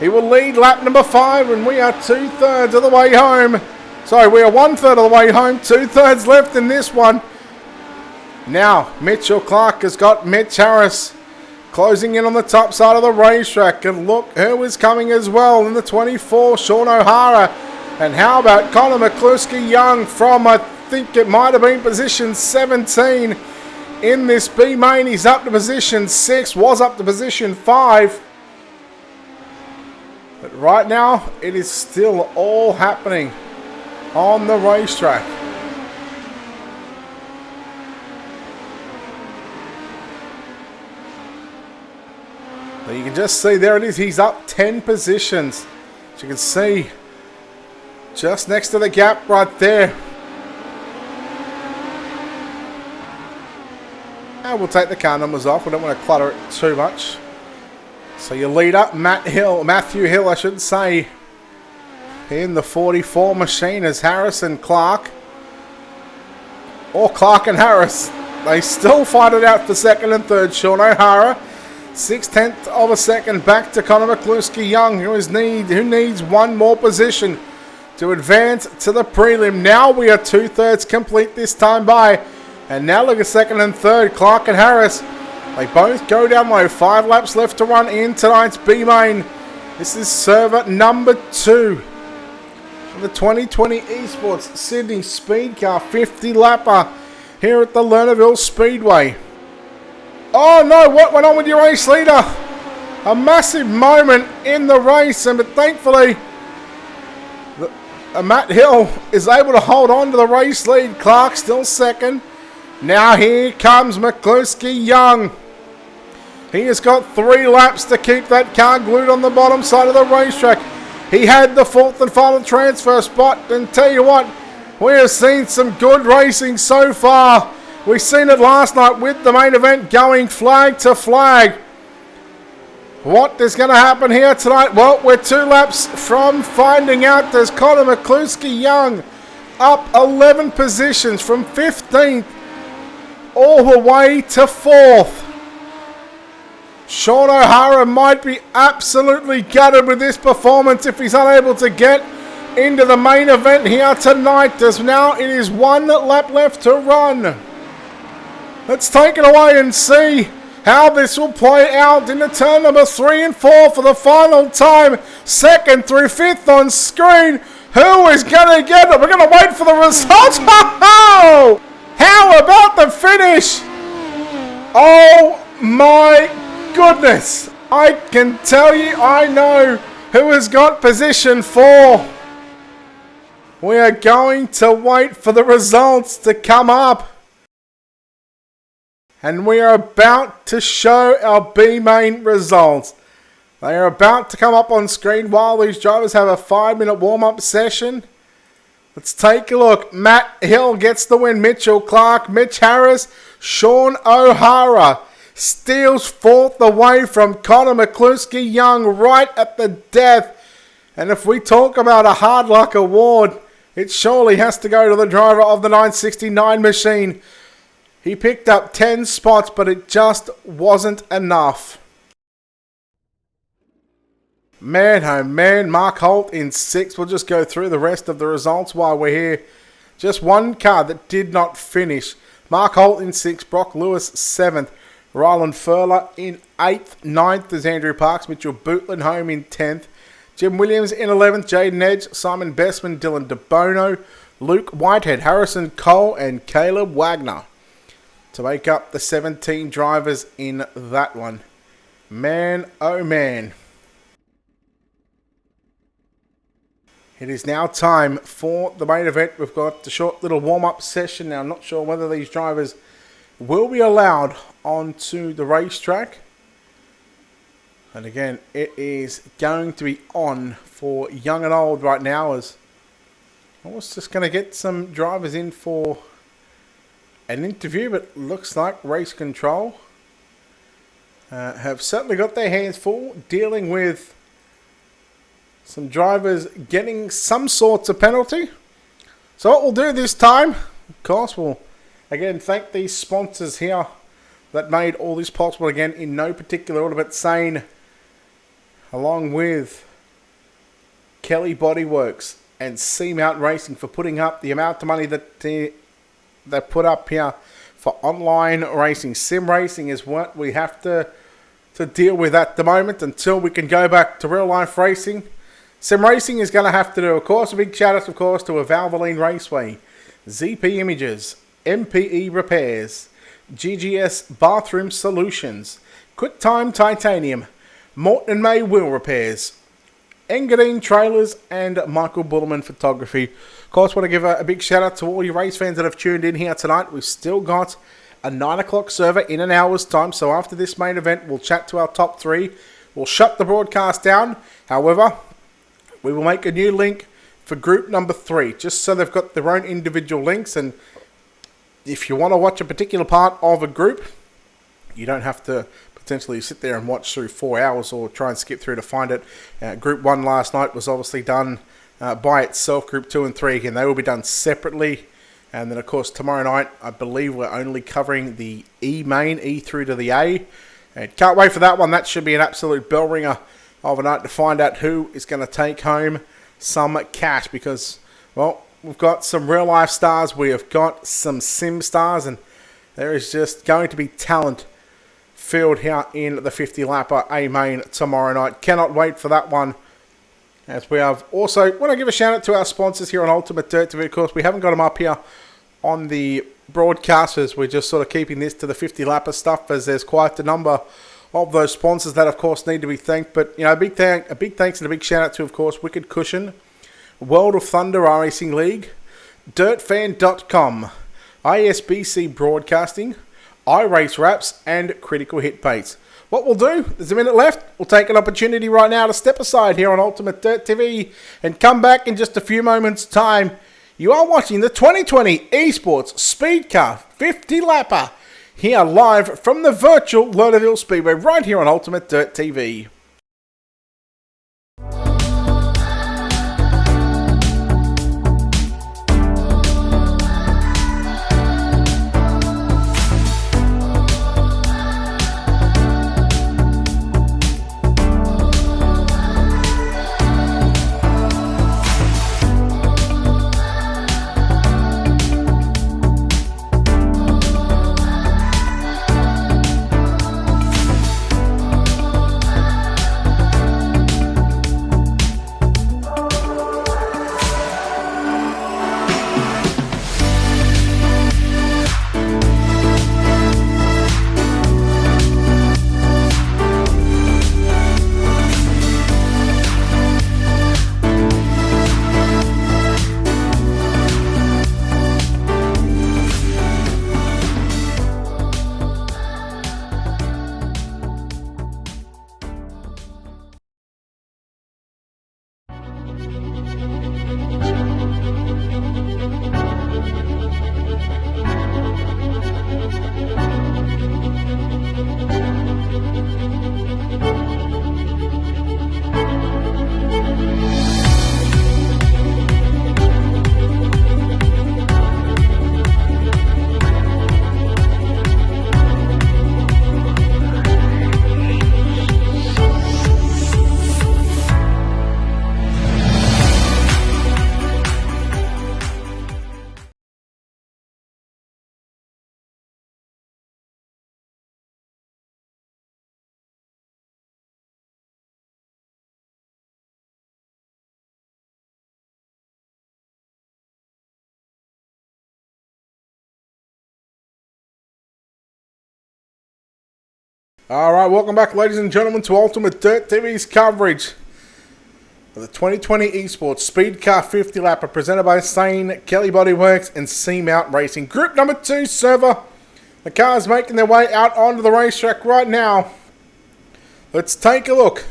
He will lead lap number 5. And we are 2/3 of the way home. Sorry, we are 1/3 of the way home. 2/3 left in this one. Now, Mitchell Clark has got Mitch Harris closing in on the top side of the racetrack. And look who is coming as well in the 24, Sean O'Hara. And how about Connor McCluskey Young from, I think it might have been position 17 in this B main. He's up to position 6, was up to position 5. But right now, it is still all happening on the racetrack. So you can just see, there it is, he's up 10 positions. As you can see, just next to the gap right there. And we'll take the car numbers off. We don't want to clutter it too much. So your leader, Matthew Hill, I should say, in the 44 machine is Harris and Clark. Or Clark and Harris. They still fight it out for second and third. Sean O'Hara, 6/10 of a second back to Connor McCluskey Young, who needs one more position to advance to the prelim. Now we are 2/3 complete this time by. And now look at second and third, Clark and Harris. They both go down low. 5 laps left to run in tonight's B main. This is server number 2 for the 2020 Esports Sydney Speedcar 50 lapper here at the Lernerville Speedway. Oh no, what went on with your race leader? A massive moment in the race, but thankfully Matt Hill is able to hold on to the race lead. Clark still second. Now here comes McCluskey Young. He has got 3 laps to keep that car glued on the bottom side of the racetrack. He had the 4th and final transfer spot. And tell you what, we have seen some good racing so far. We've seen it last night with the main event going flag to flag. What is going to happen here tonight? Well, we're 2 laps from finding out. There's Connor McCluskey Young up 11 positions from 15th all the way to 4th. Sean O'Hara might be absolutely gutted with this performance if he's unable to get into the main event here tonight, as now it is 1 lap left to run. Let's take it away and see how this will play out in the turn number 3 and 4 for the final time. 2nd through 5th on screen. Who is going to get it? We're going to wait for the results. How about the finish? Oh my goodness. I can tell you, I know who has got position 4. We are going to wait for the results to come up. And we are about to show our B main results. They are about to come up on screen while these drivers have a 5-minute warm-up session. Let's take a look. Matt Hill gets the win. Mitchell Clark, Mitch Harris, Sean O'Hara steals 4th away from Connor McCluskey Young right at the death. And if we talk about a hard luck award, it surely has to go to the driver of the 969 machine. He picked up 10 spots, but it just wasn't enough. Man, oh man, Mark Holt in 6th. We'll just go through the rest of the results while we're here. Just one car that did not finish. Mark Holt in 6th, Brock Lewis 7th, Ryland Furler in 8th, 9th is Andrew Parks, Mitchell Bootland home in 10th, Jim Williams in 11th, Jaden Edge, Simon Bestman, Dylan DeBono, Luke Whitehead, Harrison Cole and Caleb Wagner to make up the 17 drivers in that one. Man, oh man. It is now time for the main event. We've got a short little warm-up session. Now, I'm not sure whether these drivers will be allowed onto the racetrack. And again, it is going to be on for young and old right now, as I was just going to get some drivers in for an interview, but looks like race control have certainly got their hands full dealing with some drivers getting some sorts of penalty. So what we'll do this time, of course, we'll again thank these sponsors here that made all this possible, again in no particular order, but Sane, along with Kelly Bodyworks and Seamount Racing for putting up the amount of money that they put up here for online racing. Sim racing is what we have to deal with at the moment until we can go back to real life racing. Sim racing is going to have to do, of course, a big shout out, of course, to a Valvoline Raceway, ZP Images, MPE Repairs, GGS Bathroom Solutions, QuickTime Titanium, Morton & May Wheel Repairs, Engadine Trailers, and Michael Bullerman Photography. Of course, want to give a big shout out to all you race fans that have tuned in here tonight. We've still got a 9 o'clock server in an hour's time, so after this main event, we'll chat to our top 3. We'll shut the broadcast down. However, we will make a new link for group number 3, just so they've got their own individual links. And if you want to watch a particular part of a group, you don't have to potentially sit there and watch through 4 hours or try and skip through to find it. Group 1 last night was obviously done by itself. Group 2 and 3, again, they will be done separately. And then, of course, tomorrow night, I believe we're only covering the E main, E through to the A. And can't wait for that one. That should be an absolute bell ringer of a night to find out who is going to take home some cash. Because, well, we've got some real life stars. We have got some sim stars. And there is just going to be talent filled here in the 50 lapper A main tomorrow night. Cannot wait for that one. As we have also want to give a shout out to our sponsors here on Ultimate Dirt TV. Of course, we haven't got them up here on the broadcasters. We're just sort of keeping this to the 50 lapper stuff, as there's quite a number of those sponsors that, of course, need to be thanked. But you know, a big thanks and a big shout out to, of course, Wicked Cushion, World of Thunder Racing League, DirtFan.com, ISBC Broadcasting, iRace Wraps, and Critical Hit Baits. What we'll do, there's a minute left, we'll take an opportunity right now to step aside here on Ultimate Dirt TV and come back in just a few moments' time. You are watching the 2020 Esports Speedcar 50 Lapper here live from the virtual Lernerville Speedway right here on Ultimate Dirt TV. Alright, welcome back, ladies and gentlemen, to Ultimate Dirt TV's coverage of the 2020 Esports Speedcar 50 Lapper presented by Sane, Kelly Bodyworks, and Seamount Racing. Group number 2 server. The cars making their way out onto the racetrack right now. Let's take a look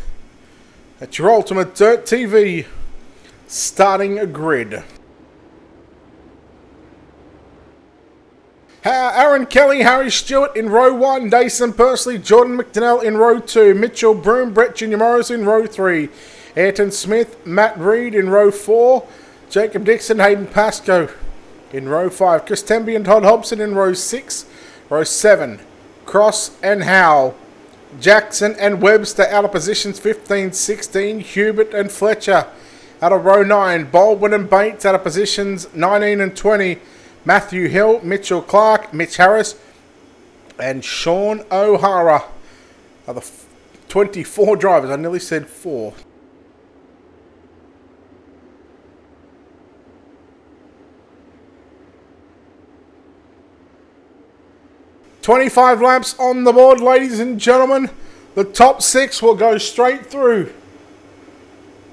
at your Ultimate Dirt TV starting grid. Aaron Kelly, Harry Stewart in row 1, Dason Pursley, Jordan McDonnell in row 2, Mitchell Broom, Brett Jr. Morris in row 3, Ayrton Smith, Matt Reed in row 4, Jacob Dixon, Hayden Pascoe in row 5. Chris Temby and Todd Hobson in row 6. Row 7, Cross and Howe. Jackson and Webster out of positions 15, 16. Hubert and Fletcher out of row 9. Baldwin and Bates out of positions 19 and 20. Matthew Hill, Mitchell Clark, Mitch Harris, and Sean O'Hara are the 24 drivers. I nearly said 4. "25 laps on the board, ladies and gentlemen. The top 6 will go straight through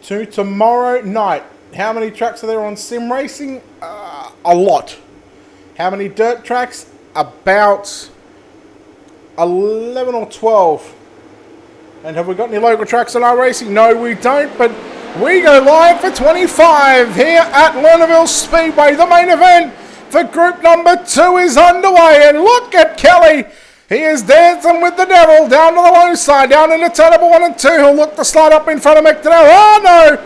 to tomorrow night. How many tracks are there on sim racing? A lot. How many dirt tracks? About 11 or 12. And have we got any local tracks on our racing? No, we don't, but we go live for 25 here at Lernerville Speedway. The main event for group number 2 is underway, and look at Kelly. He is dancing with the devil down to the low side, down into turn number 1 and 2. He'll look to slide up in front of McDonnell. Oh no!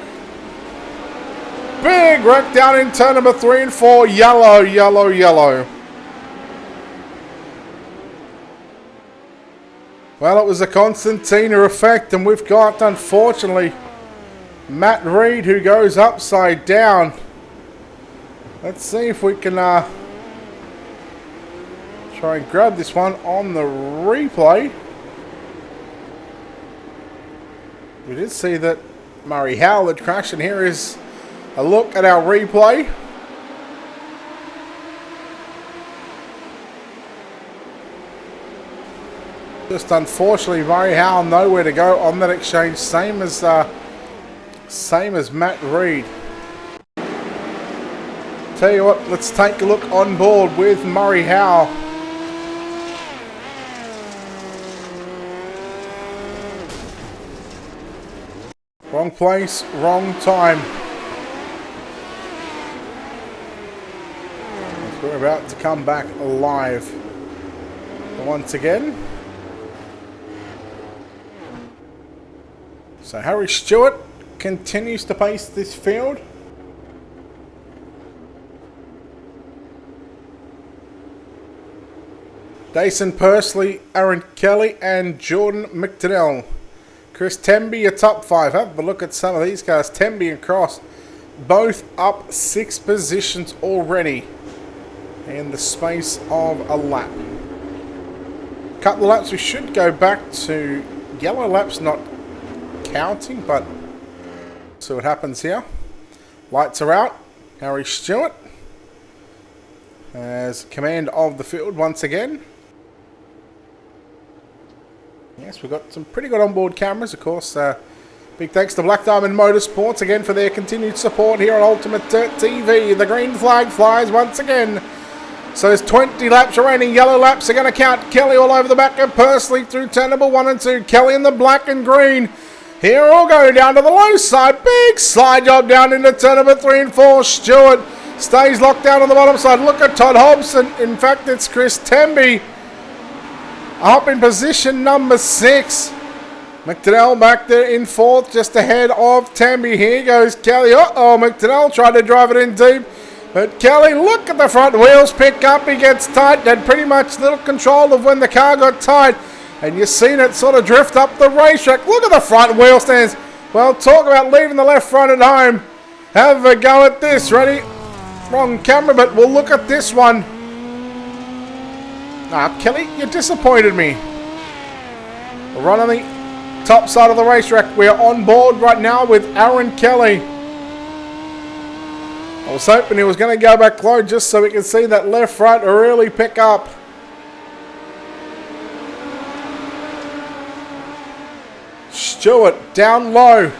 Big wreck down in turn number 3 and 4. Yellow, yellow, yellow. Well, it was a Constantina effect, and we've got, unfortunately, Matt Reed who goes upside down. Let's see if we can try and grab this one on the replay. We did see that Murray Howell had crashed, and here is a look at our replay. Just unfortunately, Murray Howell nowhere to go on that exchange. Same as Matt Reed. Tell you what, let's take a look on board with Murray Howell. Wrong place, wrong time. We're about to come back live once again. So Harry Stewart continues to pace this field. Dason Pursley, Aaron Kelly, and Jordan McDonnell. Chris Temby, your top 5. Have a look at some of these guys. Temby and Cross, both up 6 positions already in the space of a lap. Couple of laps, we should go back to yellow laps, not counting, but see what happens here. Lights are out. Harry Stewart has command of the field once again. Yes, we've got some pretty good onboard cameras, of course. Big thanks to Black Diamond Motorsports again for their continued support here on Ultimate Dirt TV. The green flag flies once again. So there's 20 laps remaining. Yellow laps are going to count. Kelly all over the back of Pursley through turn number 1 and 2. Kelly in the black and green. Here we'll go down to the low side. Big slide job down into turn number 3 and 4. Stewart stays locked down on the bottom side. Look at Todd Hobson. In fact, it's Chris Temby up in position number 6. McDonnell back there in 4th, just ahead of Temby. Here goes Kelly. Uh-oh, McDonnell tried to drive it in deep. But Kelly, look at the front wheels pick up. He gets tight. Had pretty much little control of when the car got tight. And you've seen it sort of drift up the racetrack. Look at the front wheel stands. Well, talk about leaving the left front at home. Have a go at this. Ready? Wrong camera, but we'll look at this one. Kelly, you disappointed me. We'll run on the top side of the racetrack. We're on board right now with Aaron Kelly. I was hoping he was going to go back low just so we can see that left front really pick up. Stewart down low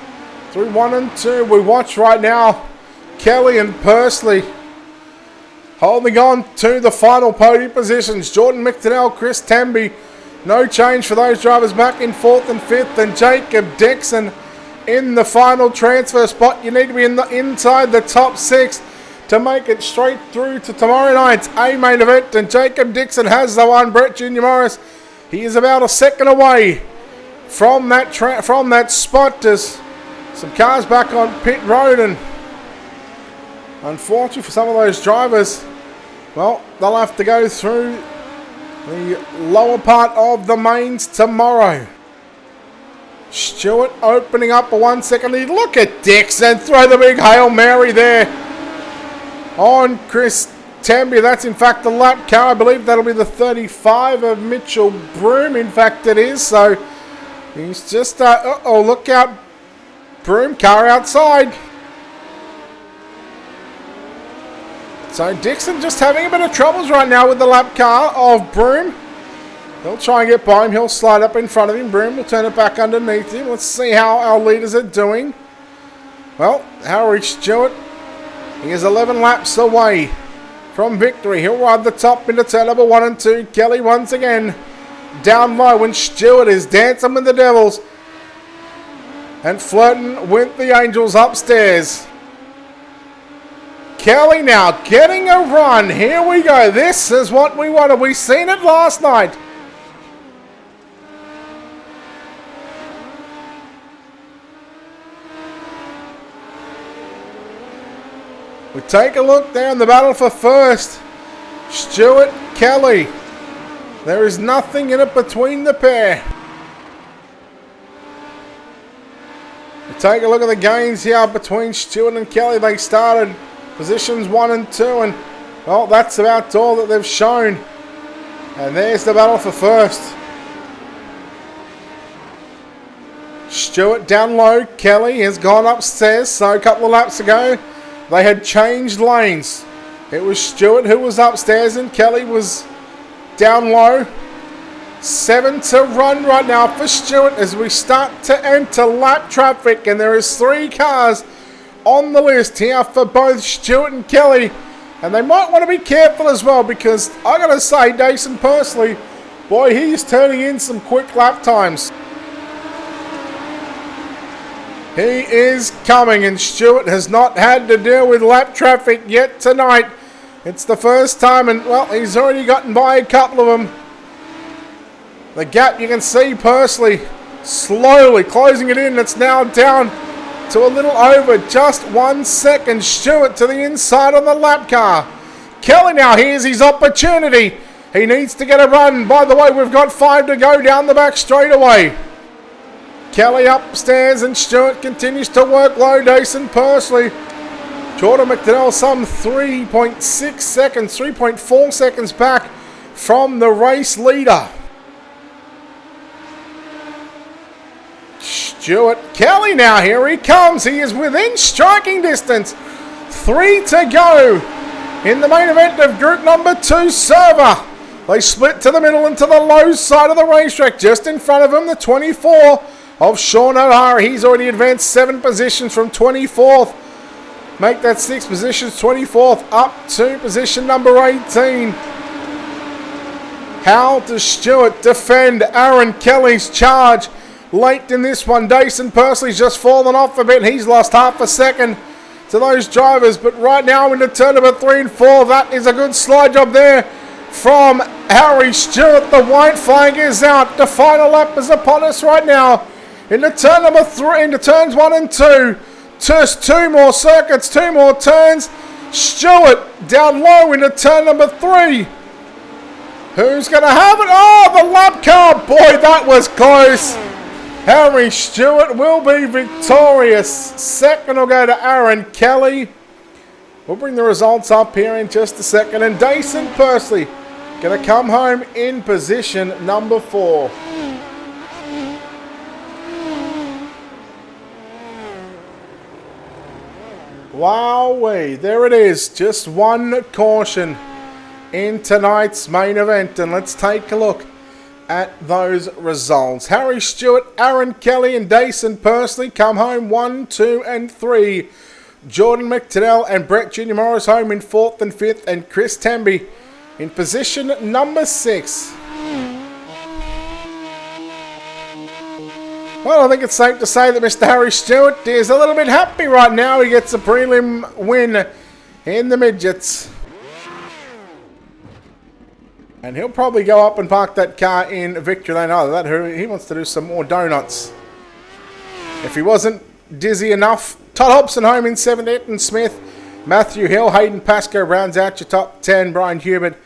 through 1 and 2. We watch right now Kelly and Pursley holding on to the final podium positions. Jordan McDonnell, Chris Temby. No change for those drivers back in 4th and 5th. And Jacob Dixon in the final transfer spot. You need to be inside the top 6 to make it straight through to tomorrow night's A-main event. And Jacob Dixon has the one. Brett Junior Morris, he is about a second away from that spot. There's some cars back on pit road, and Unfortunately for some of those drivers, well, they'll have to go through the lower part of the mains tomorrow. Stewart opening up a 1 second lead. Look at Dixon throw the big Hail Mary there on Chris Tambia. That's in fact the lap car. I believe that'll be the 35 of Mitchell Broom. In fact it is. So he's just, uh-oh, look out. Broom car outside. So Dixon just having a bit of troubles right now with the lap car of Broom. He'll try and get by him. He'll slide up in front of him. Broom will turn it back underneath him. Let's see how our leaders are doing. Well, Harry Stewart, he is 11 laps away from victory. He'll ride the top into turn number 1 and 2. Kelly once again down low, and Stewart is dancing with the Devils and flirting with the Angels upstairs. Kelly now getting a run. Here we go. This is what we wanted. We seen it last night. We take a look there in the battle for first. Stewart, Kelly. There is nothing in it between the pair. We take a look at the gains here between Stewart and Kelly. They started positions 1 and 2, and well, that's about all that they've shown. And there's the battle for first. Stewart down low. Kelly has gone upstairs. So a couple of laps ago, they had changed lanes. It was Stewart who was upstairs and Kelly was down low. 7 to run right now for Stewart as we start to enter lap traffic, and there is 3 cars on the list here for both Stewart and Kelly, and they might want to be careful as well, because I gotta say, Jason Pursley, boy, he's turning in some quick lap times. He is coming, and Stewart has not had to deal with lap traffic yet tonight. It's the first time, and well, he's already gotten by a couple of them. The gap, you can see Pursley slowly closing it in. It's now down to a little over just 1 second. Stewart to the inside on the lap car. Kelly now, here's his opportunity. He needs to get a run. By the way, we've got 5 to go down the back straightaway. Kelly upstairs, and Stewart continues to work low. Jason Pursley. Jordan McDonnell some 3.6 seconds, 3.4 seconds back from the race leader. Stewart, Kelly now, here he comes. He is within striking distance. 3 to go in the main event of group number 2, Server. They split to the middle and to the low side of the racetrack. Just in front of him, the 24 of Sean O'Hara. He's already advanced 7 positions from 24th. Make that 6 positions, 24th up to position number 18. How does Stewart defend Aaron Kelly's charge late in this one? Jason Pursley's just fallen off a bit. He's lost half a second to those drivers. But right now into turn number 3 and 4, that is a good slide job there from Harry Stewart. The white flag is out. The final lap is upon us right now. Into turn number 3, into turns 1 and 2. Just 2 more circuits, 2 more turns. Stewart down low into turn number 3. Who's going to have it? Oh, the lap car. Boy, that was close. Harry Stewart will be victorious. Second will go to Aaron Kelly. We'll bring the results up here in just a second. And Jason Pursley going to come home in position number 4. Wowee, there it is. Just 1 caution in tonight's main event. And let's take a look at those results. Harry Stewart, Aaron Kelly and Jason Pursley come home 1, 2 and 3. Jordan McTennell and Brett Jr. Morris home in 4th and 5th, and Chris Tamby in position number 6. Well, I think it's safe to say that Mr. Harry Stewart is a little bit happy right now. He gets a prelim win in the midgets. And he'll probably go up and park that car in victory lane. Either that or he wants to do some more donuts. If he wasn't dizzy enough, Todd Hobson home in 7th, Ethan Smith Matthew Hill, Hayden Pascoe rounds out your top 10. Brian Hubert,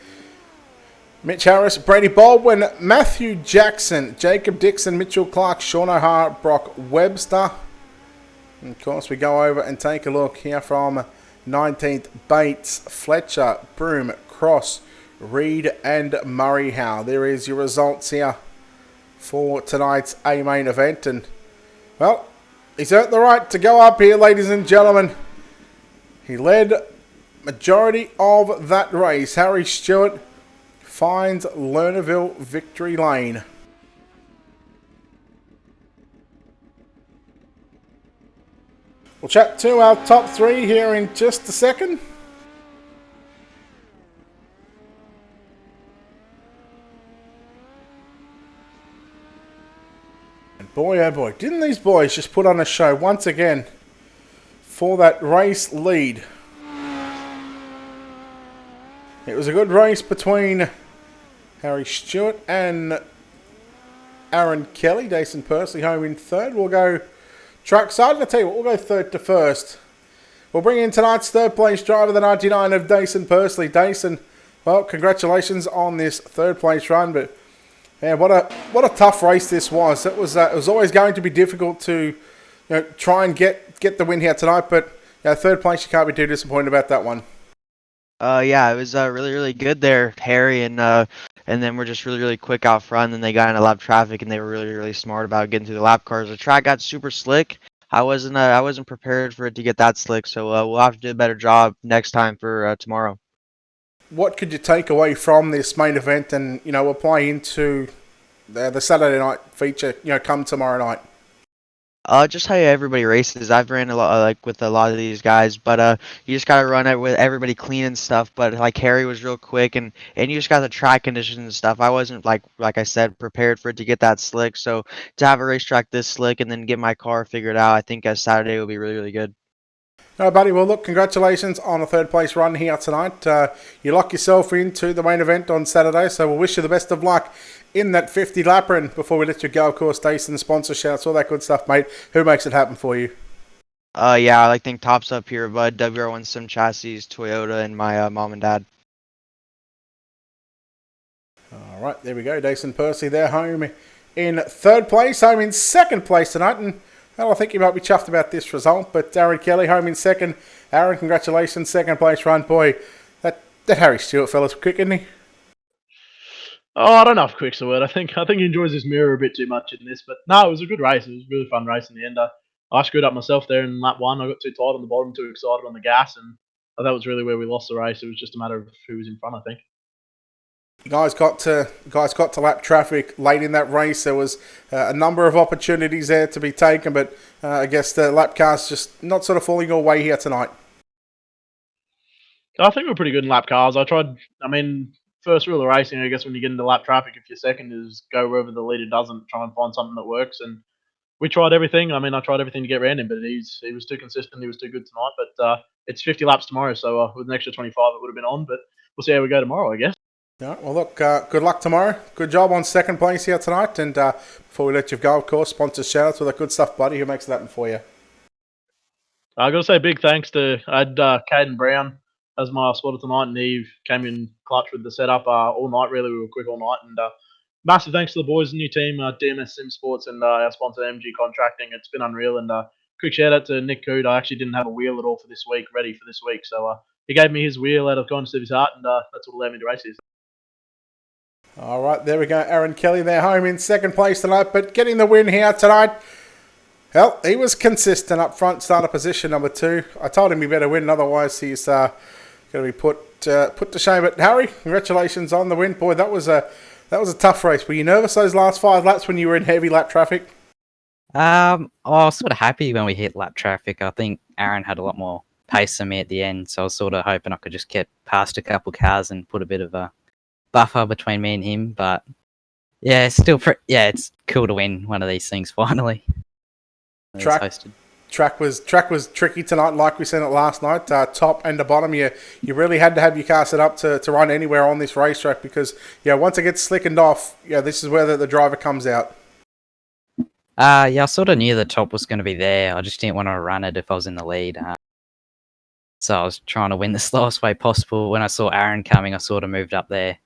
Mitch Harris, Brady Baldwin, Matthew Jackson, Jacob Dixon, Mitchell Clark, Sean O'Hara, Brock Webster. And of course, we go over and take a look here from 19th, Bates, Fletcher, Broome, Cross, Reed and Murray Howe. There is your results here for tonight's A-main event. And, well, he's earned the right to go up here, ladies and gentlemen. He led majority of that race. Harry Stewart finds Lernerville victory lane. We'll chat to our top three here in just a second. And boy, oh boy, didn't these boys just put on a show once again for that race lead. It was a good race between Harry Stewart and Aaron Kelly. Dason Pursley home in third. We'll go truck side. I'll tell you what, we'll go third to first. We'll bring in tonight's third place driver, the 99 of Dason Pursley. Dason, well, congratulations on this third place run. But man, what a tough race this was. It was always going to be difficult to try and get the win here tonight. But third place, you can't be too disappointed about that one. Yeah, it was really, really good there, Harry, and then we're just really, really quick out front. And then they got into lap traffic, and they were really, really smart about getting through the lap cars. The track got super slick. I wasn't prepared for it to get that slick, so we'll have to do a better job next time for tomorrow. What could you take away from this main event, and apply into the Saturday night feature? Come tomorrow night. Just how everybody races. I've ran a lot, with a lot of these guys, but you just gotta run it with everybody clean and stuff. But like Harry was real quick, and you just got the track conditions and stuff. I wasn't like I said prepared for it to get that slick. So to have a racetrack this slick and then get my car figured out, I think Saturday will be really, really good. All right, buddy. Well, look, congratulations on a third place run here tonight. You lock yourself into the main event on Saturday, so we'll wish you the best of luck in that 50 lapper. And before we let you go, of course, Dason, sponsor shouts, all that good stuff, mate. Who makes it happen for you? Yeah, I think Top's up here, bud. WR1 Sim Chassis, Toyota, and my mom and dad. All right, there we go. Dason Pursley there, home in third place, home in second place tonight. And well, I think you might be chuffed about this result, but Aaron Kelly home in second. Aaron, congratulations, second place run. Boy, that Harry Stewart fella's quick, isn't he? Oh, I don't know if quick's the word. I think he enjoys his mirror a bit too much in this. But no, it was a good race. It was a really fun race in the end. I screwed up myself there in lap one. I got too tight on the bottom, too excited on the gas, and that was really where we lost the race. It was just a matter of who was in front, I think. Guys got to lap traffic late in that race. There was a number of opportunities there to be taken, but I guess the lap cars just not sort of falling your way here tonight. I think we're pretty good in lap cars. First rule of racing, I guess, when you get into lap traffic, if you're second, is go wherever the leader doesn't, try and find something that works. And we tried everything. I tried everything to get around him, but he was too consistent. He was too good tonight. But it's 50 laps tomorrow, so with an extra 25, it would have been on. But we'll see how we go tomorrow, I guess. All right, well, look, good luck tomorrow. Good job on second place here tonight. And before we let you go, of course, sponsor shout-outs with that good stuff, buddy. Who makes it happen for you? I got to say big thanks to Caden Brown as my spotter tonight, and he came in clutch with the setup all night. Really, we were quick all night, and massive thanks to the boys, the new team, DMS Sim Sports, and our sponsor MG Contracting. It's been unreal, and quick shout out to Nick Cood. I actually didn't have a wheel at all for this week, ready for this week, so he gave me his wheel out of kindness of his heart, and that's what allowed me to race this. All right, there we go. Aaron Kelly there, home in second place tonight, but getting the win here tonight. Well, he was consistent up front, starter position number 2. I told him he better win, otherwise he's going to be put to shame. But Harry, congratulations on the win, boy. That was a tough race. Were you nervous those last 5 laps when you were in heavy lap traffic? I was sort of happy when we hit lap traffic. I think Aaron had a lot more pace than me at the end, so I was sort of hoping I could just get past a couple cars and put a bit of a buffer between me and him. But yeah, it's cool to win one of these things finally. Track was tricky tonight, like we said it last night. Top and the bottom, you really had to have your car set up to run anywhere on this racetrack, because once it gets slickened off, this is where the driver comes out. I sort of knew the top was going to be there. I just didn't want to run it if I was in the lead. So I was trying to win the slowest way possible. When I saw Aaron coming, I sort of moved up there.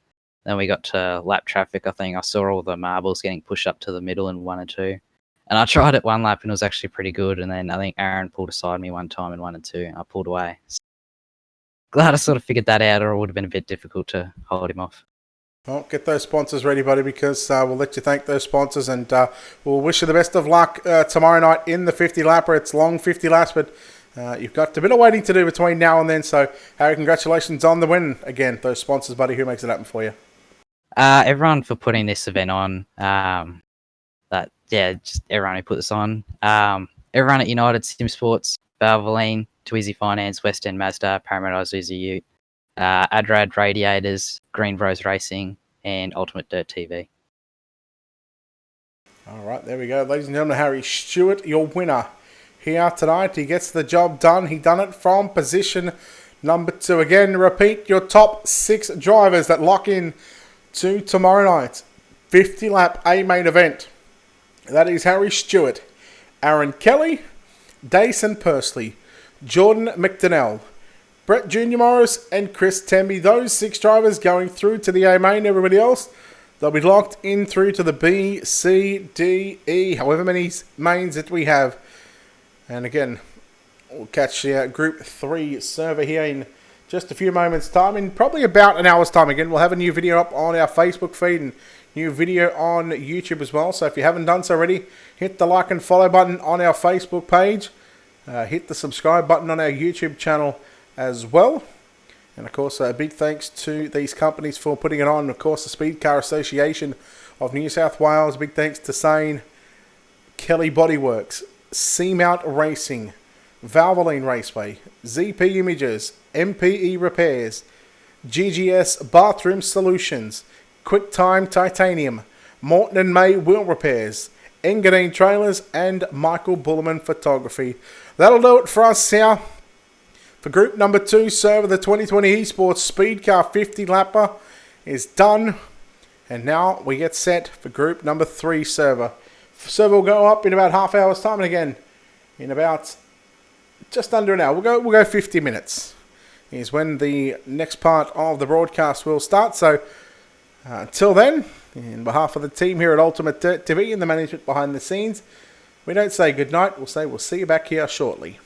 Then we got to lap traffic, I think. I saw all the marbles getting pushed up to the middle in 1 and 2. And I tried it one lap and it was actually pretty good. And then I think Aaron pulled aside me one time in 1 and 2. And I pulled away. So glad I sort of figured that out, or it would have been a bit difficult to hold him off. Well, get those sponsors ready, buddy, because we'll let you thank those sponsors, and we'll wish you the best of luck tomorrow night in the 50 lapper. It's long 50 laps, but you've got a bit of waiting to do between now and then. So, Harry, congratulations on the win again. Those sponsors, buddy, who makes it happen for you? Everyone for putting this event on. Just everyone who put this on. Everyone at United Sim Sports, Valvoline, Twizy Finance, West End Mazda, Parramatta Isuzu Ute, Adrad Radiators, Green Bros Racing, and Ultimate Dirt TV. All right, there we go. Ladies and gentlemen, Harry Stewart, your winner here tonight. He gets the job done. He done it from position number 2. Again, repeat your top 6 drivers that lock in to tomorrow night's 50 lap A main event. That is Harry Stewart, Aaron Kelly, Dayson Pursley, Jordan McDonnell, Brett Junior Morris, and Chris Temby. Those 6 drivers going through to the A main. Everybody else, they'll be locked in through to the B, C, D, E, however many mains that we have. And again, we'll catch the Group 3 server here in just a few moments' time. In probably about an hour's time again, we'll have a new video up on our Facebook feed and new video on YouTube as well. So if you haven't done so already, hit the like and follow button on our Facebook page. Hit the subscribe button on our YouTube channel as well. And of course, a big thanks to these companies for putting it on. Of course, the Speedcar Association of New South Wales. Big thanks to Sane, Kelly Bodyworks, Seamount Racing, Valvoline Raceway, ZP Images, MPE Repairs, GGS Bathroom Solutions, QuickTime Titanium, Morton & May Wheel Repairs, Engadine Trailers, and Michael Bullerman Photography. That'll do it for us here. For group number 2 server, the 2020 Esports Speedcar 50 lapper is done. And now we get set for group number 3 server. Server will go up in about half hour's time, and again, in about just under an hour. We'll go 50 minutes is when the next part of the broadcast will start. So until then, in behalf of the team here at Ultimate Dirt TV and the management behind the scenes, we don't say goodnight. We'll say we'll see you back here shortly.